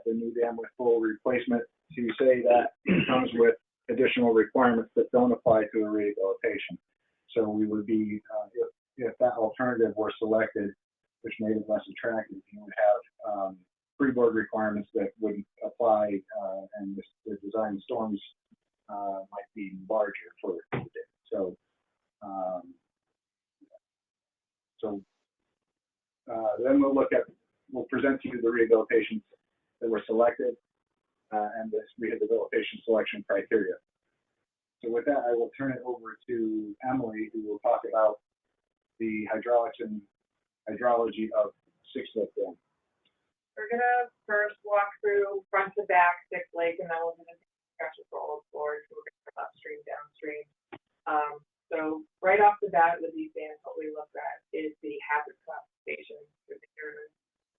the new dam with full replacement to say that it comes with additional requirements that don't apply to a rehabilitation. So we would be, if that alternative were selected, which made it less attractive, you would have freeboard requirements that wouldn't apply, and the design storms might be larger for it. So, then we'll present to you the rehabilitations that were selected and this rehabilitation selection criteria. So with that, I will turn it over to Emily, who will talk about the hydraulics and hydrology of Six Lake Dam. We're gonna first walk through front to back Six Lake, and then we'll do the discussion for Old Forge. We're gonna go upstream, downstream. So right off the bat with these dams, what we look at is the hazard classification. You're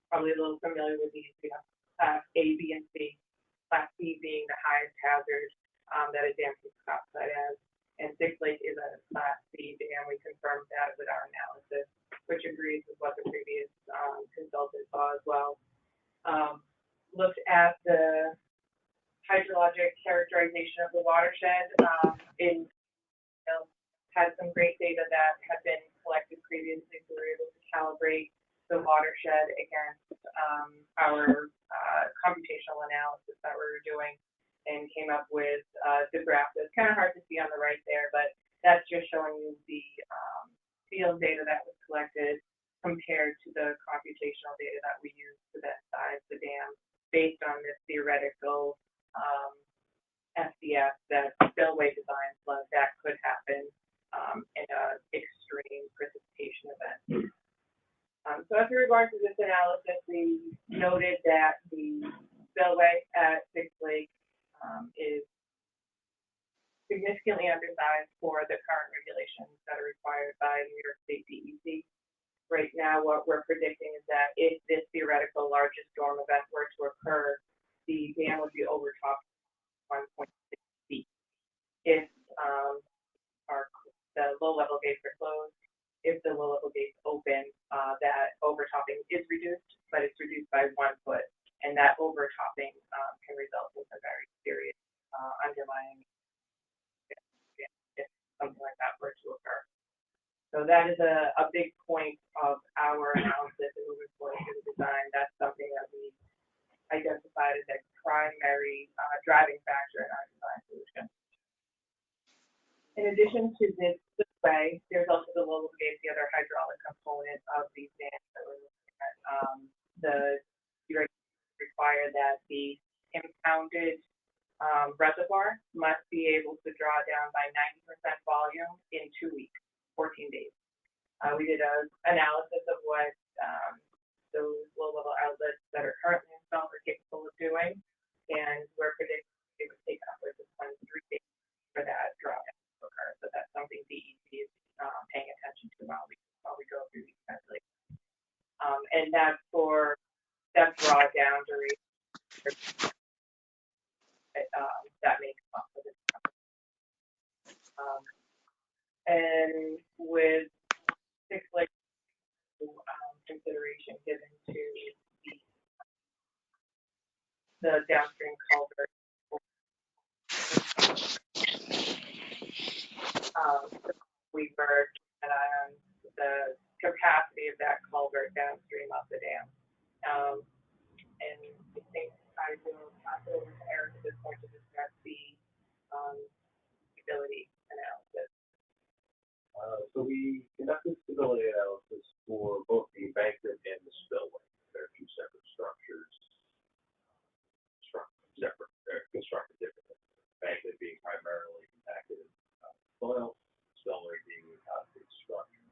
probably a little familiar with these. We have Class A, B, and C. Class B being the highest hazard that a dam can be classified as. And Six Lake is a Class C dam. We confirmed that with our analysis, which agrees with what the previous consultant saw as well. Looked at the hydrologic characterization of the watershed had some great data that had been collected previously, so we were able to calibrate the watershed against our computational analysis that we were doing, and came up with the graph that's kind of hard to see on the right there, but that's just showing you the field data that was collected compared to the computational data that we used to then size the dam based on this theoretical FDF that spillway design flood that could happen in an extreme precipitation event. So as we regard to this analysis, we noted that the spillway at Six Lake is significantly undersized for the current regulations that are required by New York State DEC. Right now, what we're predicting is that if this theoretical largest storm event were to occur, the dam would be overtopped 1.6 feet. If the low-level gates are closed, if the low-level gates open, that overtopping is reduced, but it's reduced by 1 foot, and that overtopping can result in a very serious underlying if something like that were to occur. So that is a big point of our analysis and moving forward to the design. That's something that we identified as a primary driving factor in our design solution. In addition to this way, there's also the low gauge, the other hydraulic component of these dams that we're looking at. The require that the impounded reservoir must be able to draw down by 90% volume in 2 weeks, 14 days. We did an analysis of what those low-level outlets that are currently installed are capable of doing, and we're predicting it would take upwards of 23 days for that drawdown to occur. So that's something DEC is paying attention to while we go through these calculations. And that's for that drawdown duration that makes up for this. And with Six Lake consideration given to the downstream culvert. We were on the capacity of that culvert downstream of the dam. And I think I will pass it over to Eric at this point to discuss the stability analysis. So we conducted stability analysis for both the embankment and the spillway. They're two separate structures, constructed differently. Embankment being primarily compacted soil, spillway being a concrete structure.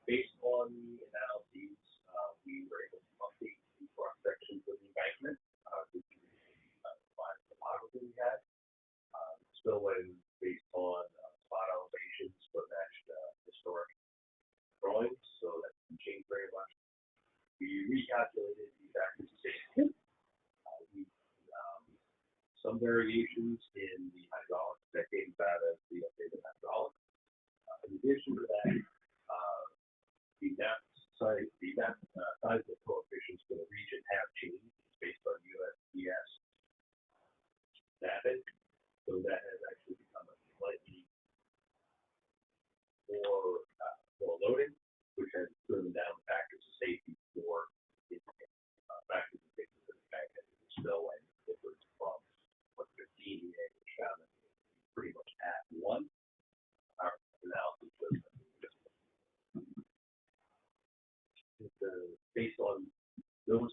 Based on the analyses, we were able to update the cross sections of the embankment to define the topography we had. Spillway based on spot elevations but matched historic drawings, so that didn't change very much. We recalculated the factors of safety. Some variations in the hydraulics that came out as the updated hydraulics. In addition to that, the seismic coefficients for the region have changed based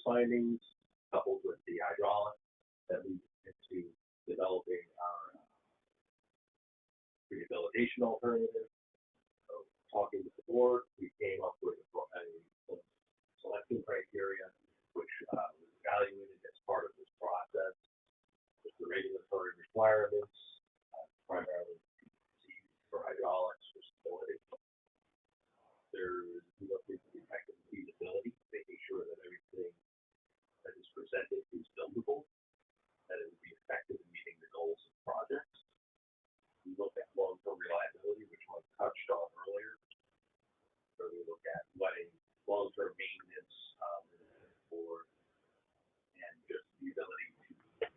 findings, coupled with the hydraulic, that leads into developing our rehabilitation alternative. So, talking with the board, we came up with a selection criteria, which was evaluated as part of this process with the regulatory requirements, primarily for hydraulics for stability. We looked into the effective feasibility, making sure that everything that is presented is buildable, that it would be effective in meeting the goals of projects. We looked at long-term reliability, which was touched on earlier. So we look at what a long-term maintenance for and just the ability to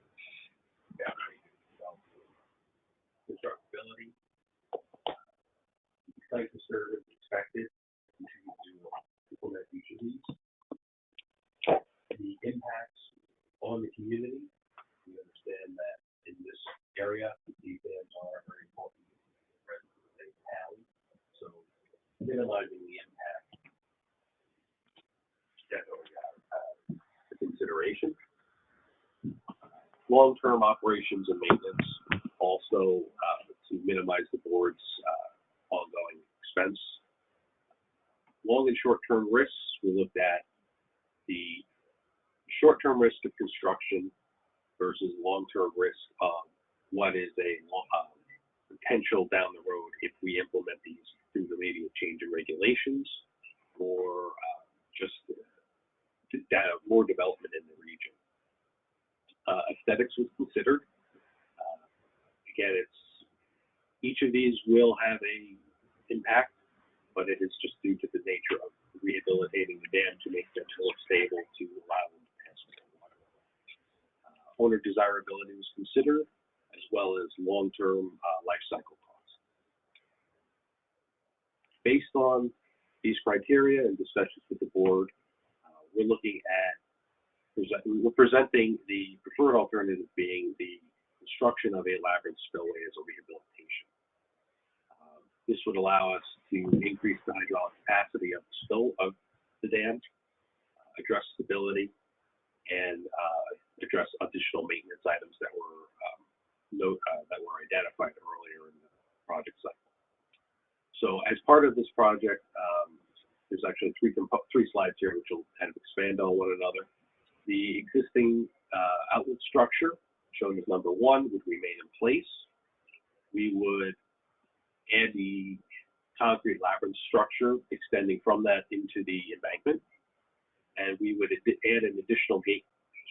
constructability. Site to serve is expected to implement each of these. The impacts on the community. We understand that in this area, these dams are very important to the residents of the town. So minimizing the impact definitely a consideration. Long-term operations and maintenance also to minimize the board's ongoing expense. Long and short-term risks, we looked at the short-term risk of construction versus long-term risk of what is a potential down the road if we implement these through the immediate change in regulations or just more development in the region. Aesthetics was considered. Again, each of these will have a impact, but it is just due to the nature of rehabilitating the dam to make them more stable to allow them to pass the water. Owner desirability was considered, as well as long-term life cycle costs. Based on these criteria and discussions with the board, we're looking at presenting the preferred alternative being the construction of a labyrinth spillway as a rehabilitation. This would allow us to increase the hydraulic capacity of the dam, address stability, and address additional maintenance items that were identified earlier in the project cycle. So, as part of this project, there's actually three slides here which will kind of expand on one another. The existing outlet structure, shown as number 1, would remain in place. We would add the concrete labyrinth structure extending from that into the embankment, and we would add an additional gate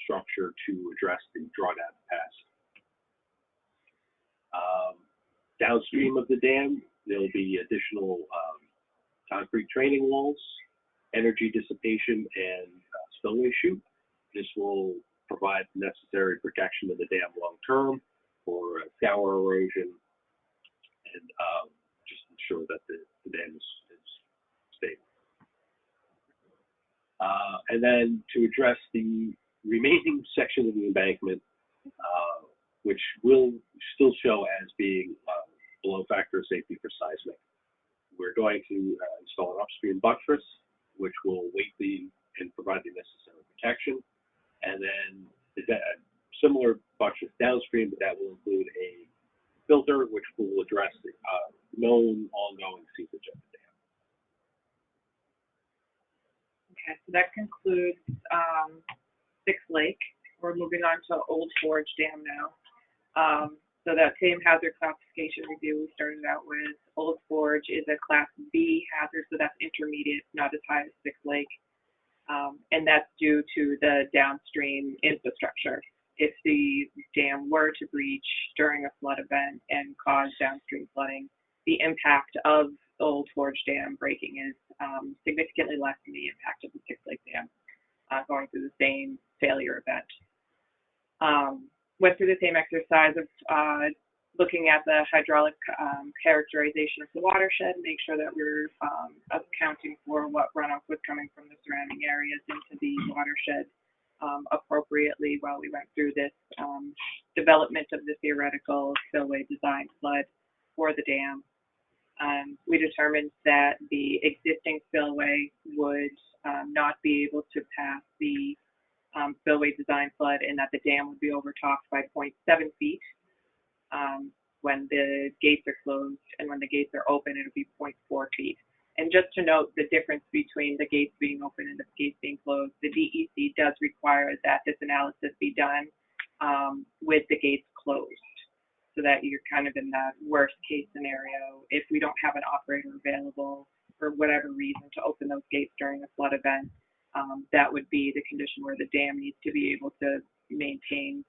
structure to address the drawdown capacity. Downstream of the dam, there will be additional concrete training walls, energy dissipation, and spillway chute. This will provide necessary protection of the dam long term for scour erosion and just ensure that the dam is stable. And then to address the remaining section of the embankment, which will still show as being below factor of safety for seismic, we're going to install an upstream buttress, which will weight and provide the necessary protection. And then similar buttress downstream, but that will include a filter which will address the known ongoing seepage of the dam. Okay, so that concludes Sixth Lake. We're moving on to Old Forge Dam now. So that same hazard classification review we started out with, Old Forge is a Class B hazard, so that's intermediate, not as high as Sixth Lake. And that's due to the downstream infrastructure. If the dam were to breach during a flood event and cause downstream flooding, the impact of Old Forge Dam breaking is significantly less than the impact of the Sixth Lake Dam going through the same failure event. Went through the same exercise of looking at the hydraulic characterization of the watershed, make sure that we're accounting for what runoff was coming from the surrounding areas into the watershed appropriately while we went through this development of the theoretical spillway design flood for the dam. We determined that the existing spillway would not be able to pass the spillway design flood, and that the dam would be overtopped by 0.7 feet when the gates are closed, and when the gates are open, it'll be 0.4 feet. And just to note the difference between the gates being open and the gates being closed, the DEC does require that this analysis be done with the gates closed, so that you're kind of in that worst case scenario. If we don't have an operator available for whatever reason to open those gates during a flood event, that would be the condition where the dam needs to be able to maintain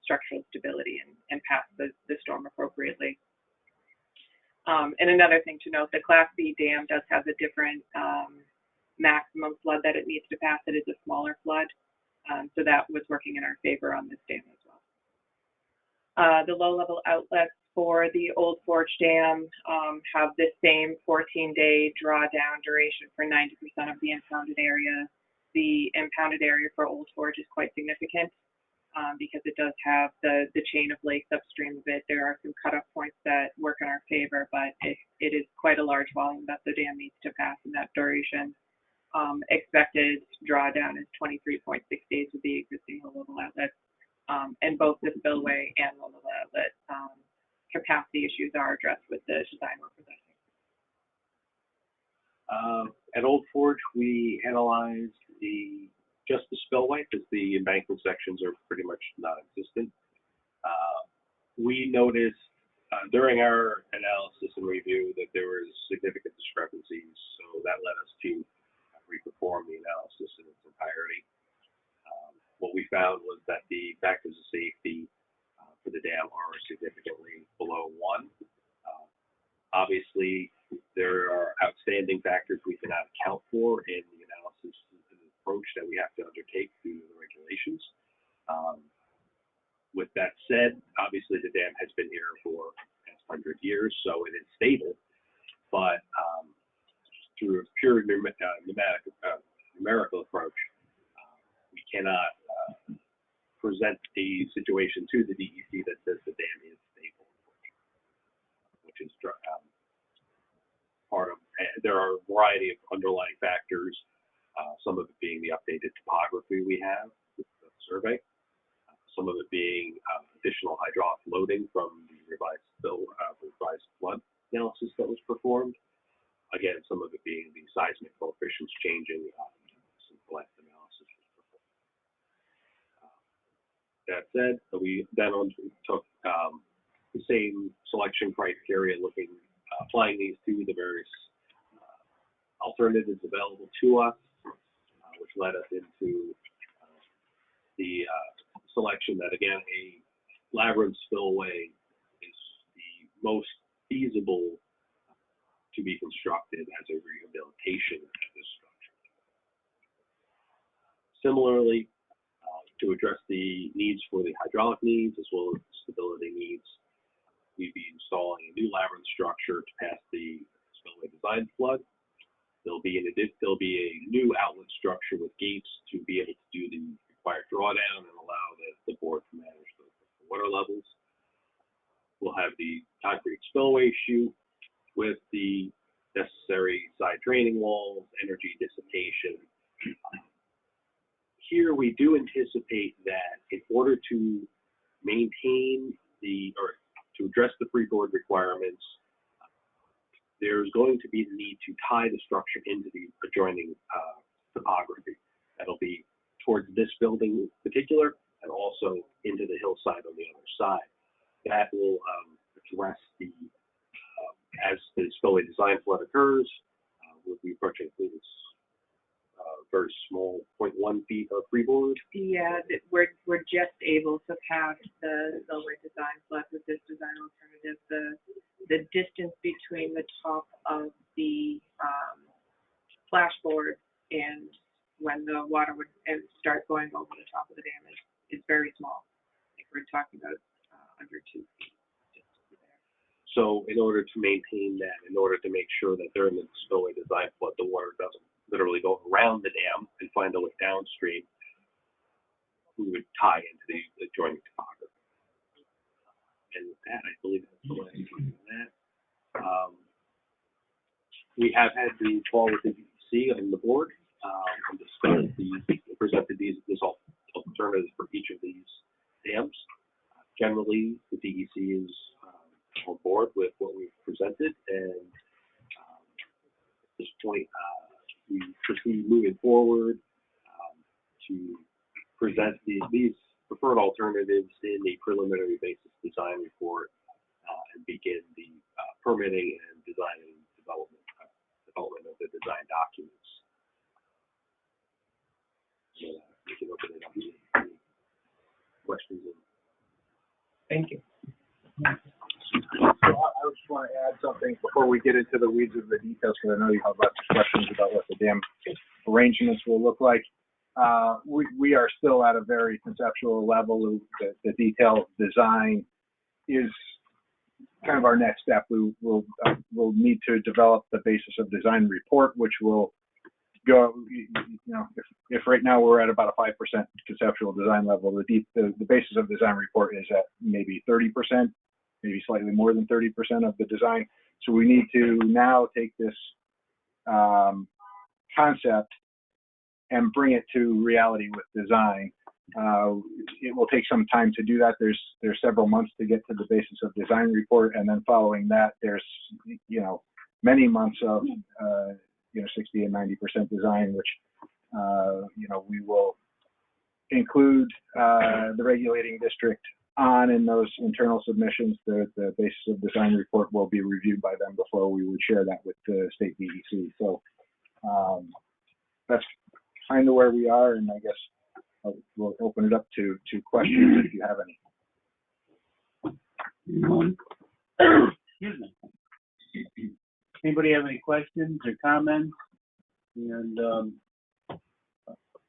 structural stability and pass the storm appropriately. And another thing to note, the Class B dam does have a different maximum flood that it needs to pass. It is a smaller flood, so that was working in our favor on this dam as well. The low-level outlets for the Old Forge Dam have the same 14-day drawdown duration for 90% of the impounded area. The impounded area for Old Forge is quite significant because it does have the chain of lakes upstream of it. There are some cutoff points that work in our favor, but it is quite a large volume that the dam needs to pass in that duration. Expected drawdown is 23.6 days with the existing low-level outlets, and both the spillway and low-level outlet capacity issues are addressed with the design we're presenting. At Old Forge, we analyzed just the spillway because the embankment sections are pretty much non-existent. We noticed during our analysis and review that there was significant discrepancies, so that led us to reperform the analysis in its entirety. What we found was that the factors of safety for the dam are significantly below 1. Obviously, there are outstanding factors we cannot account for in the analysis and approach that we have to undertake through the regulations. With that said, obviously the dam has been here for the past 100 years, so it is stable, but through a pure numerical approach, we cannot present the situation to the DEC that says the dam is stable, which is part of. There are a variety of underlying factors, some of it being the updated topography we have with the survey, some of it being additional hydraulic loading from the revised flood analysis that was performed. Again, some of it being the seismic coefficients changing since the last analysis was performed. That said, we then took the same selection criteria, applying these to the various alternatives available to us, which led us into the selection that, again, a labyrinth spillway is the most feasible to be constructed as a rehabilitation of this structure. Similarly, to address the needs for the hydraulic needs as well as the stability needs, we'd be installing a new labyrinth structure to pass the spillway design flood. There'll be a new outlet structure with gates to be able to do the required drawdown and allow the board to manage the water levels. We'll have the concrete spillway chute with the necessary side draining walls, energy dissipation. Here we do anticipate that in order to maintain to address the freeboard requirements, there's going to be the need to tie the structure into the adjoining topography. That'll be towards this building in particular, and also into the hillside on the other side. That will address as the spillway design flood occurs, we'll be approaching this very small 0.1 feet of freeboard. Yeah, we're just able to pass the spillway design flood with this design alternative. The distance between the top of the flashboard and when the water would start going over the top of the dam is very small. I think we're talking about under 2 feet. So in order to maintain that, in order to make sure that during the spillway design flood, the water doesn't literally go around the dam and find a way downstream, we would tie into the adjoining topography. And with that, I believe that's the last one on that. We have had the call with the DEC and the board and discussed presented this alternative alternatives for each of these dams. Generally, the DEC is on board with what we've presented, and at this point, we proceed moving forward to present these preferred alternatives in the preliminary basis design report and begin the permitting and design and development of the design documents. We can open it up to any questions. Thank you. So I just want to add something before we get into the weeds of the details, because I know you have lots of questions about what the dam arrangements will look like. We are still at a very conceptual level. The detailed design is kind of our next step. We'll need to develop the basis of design report, which will go, if right now we're at about a 5% conceptual design level, the basis of design report is at maybe 30%, maybe slightly more than 30% of the design. So we need to now take this concept and bring it to reality with design. It will take some time to do that. There's several months to get to the basis of design report, and then following that, there's many months of 60 and 90% design, which we will include the regulating district on in those internal submissions. The basis of design report will be reviewed by them before we would share that with the state DEC. So that's kind of where we are, and I guess we'll open it up to questions if you have any. Excuse me. Anybody have any questions or comments? And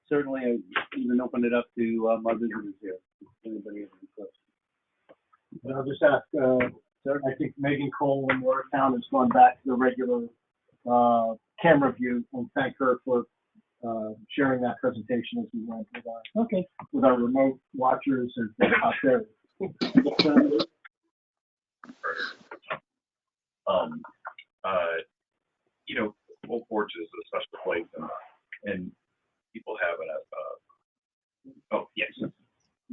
certainly I even open it up to my visitors here. If anybody has any questions. And I'll just ask, I think Megan Cole in Watertown has gone back to the regular camera view, and thank her for sharing that presentation as we went with our remote watchers out there. Old Forge is a special place, and people have oh yes.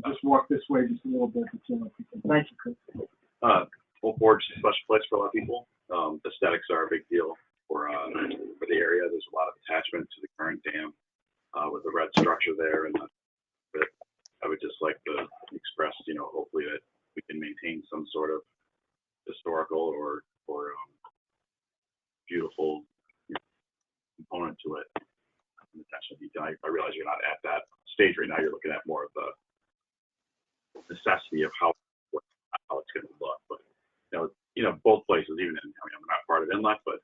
Just walk this way just a little bit. Thank you, Chris. Old Forge is a special place for a lot of people. Aesthetics are a big deal for the area. There's a lot of attachment to the current dam with the red structure there, and I would just like to express, hopefully that we can maintain some sort of historical or beautiful component to it. Attention to detail. I realize you're not at that stage right now. You're looking at more of the necessity of how it's going to look. But both places, even I'm not part of Inlet, but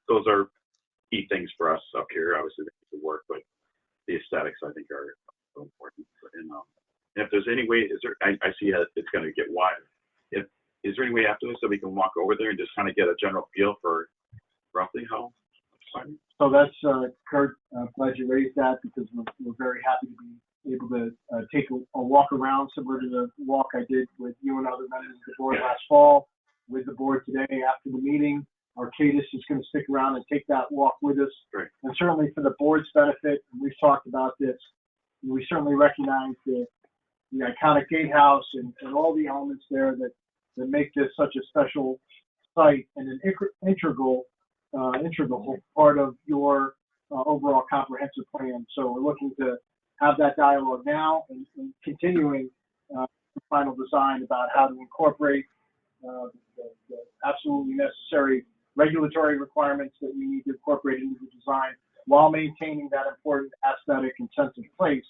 those are key things for us up here. Obviously, the work, but the aesthetics I think are so important. And if there's any way, I see it's going to get wider. Is there any way after this that we can walk over there and just kind of get a general feel for roughly how? So that's Kurt. Glad you raised that, because we're very happy to be able to take a walk around, similar to the walk I did with you and other members of the board last fall, with the board today after the meeting. Arcadis is going to stick around and take that walk with us. Great. And certainly for the board's benefit, and we've talked about this, we certainly recognize the iconic gatehouse and all the elements there that make this such a special site and an integral part of your overall comprehensive plan. So we're looking to have that dialogue now and continuing the final design about how to incorporate the absolutely necessary regulatory requirements that we need to incorporate into the design while maintaining that important aesthetic and sense of place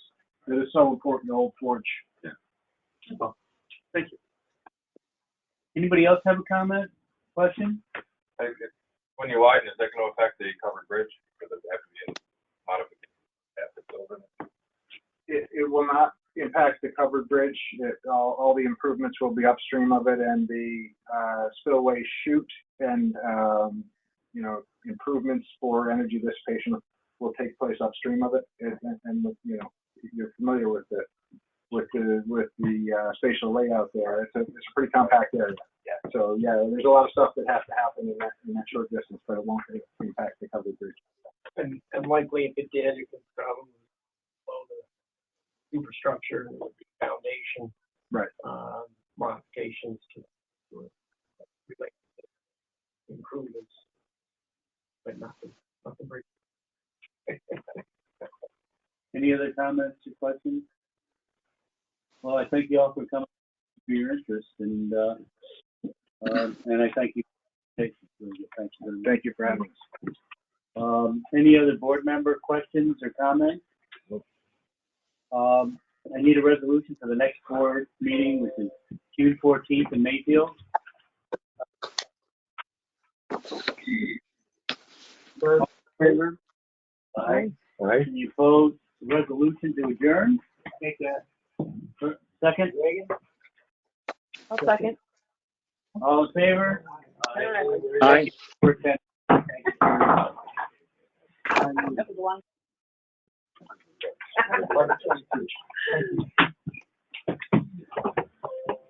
that is so important to Old Forge. Yeah. Well, thank you. Anybody else have a comment, question? When you widen, is that going to affect the covered bridge? Because it have to be in modification at the building? It will not impact the covered bridge. All the improvements will be upstream of it, and the spillway chute and improvements for energy dissipation will take place upstream of it. And you're familiar with the spatial layout there. It's a pretty compact area. Yeah. So there's a lot of stuff that has to happen in that short distance, but it won't impact the covered bridge. And likely if it did, it could probably infrastructure, foundation. Right. Modifications to relate to improvements, but nothing break. Any other comments or questions? Well, I thank you all for coming, for your interest, and I thank you. Thank you very much. Thank you for having us. Any other board member questions or comments? I need a resolution for the next board meeting, which is June 14th in Mayfield. Favor? Aye. All right. Any opposed? Resolution to adjourn? Take that. Second? I'll second. All in favor? Aye. For 10. Thank you very much. That was a long.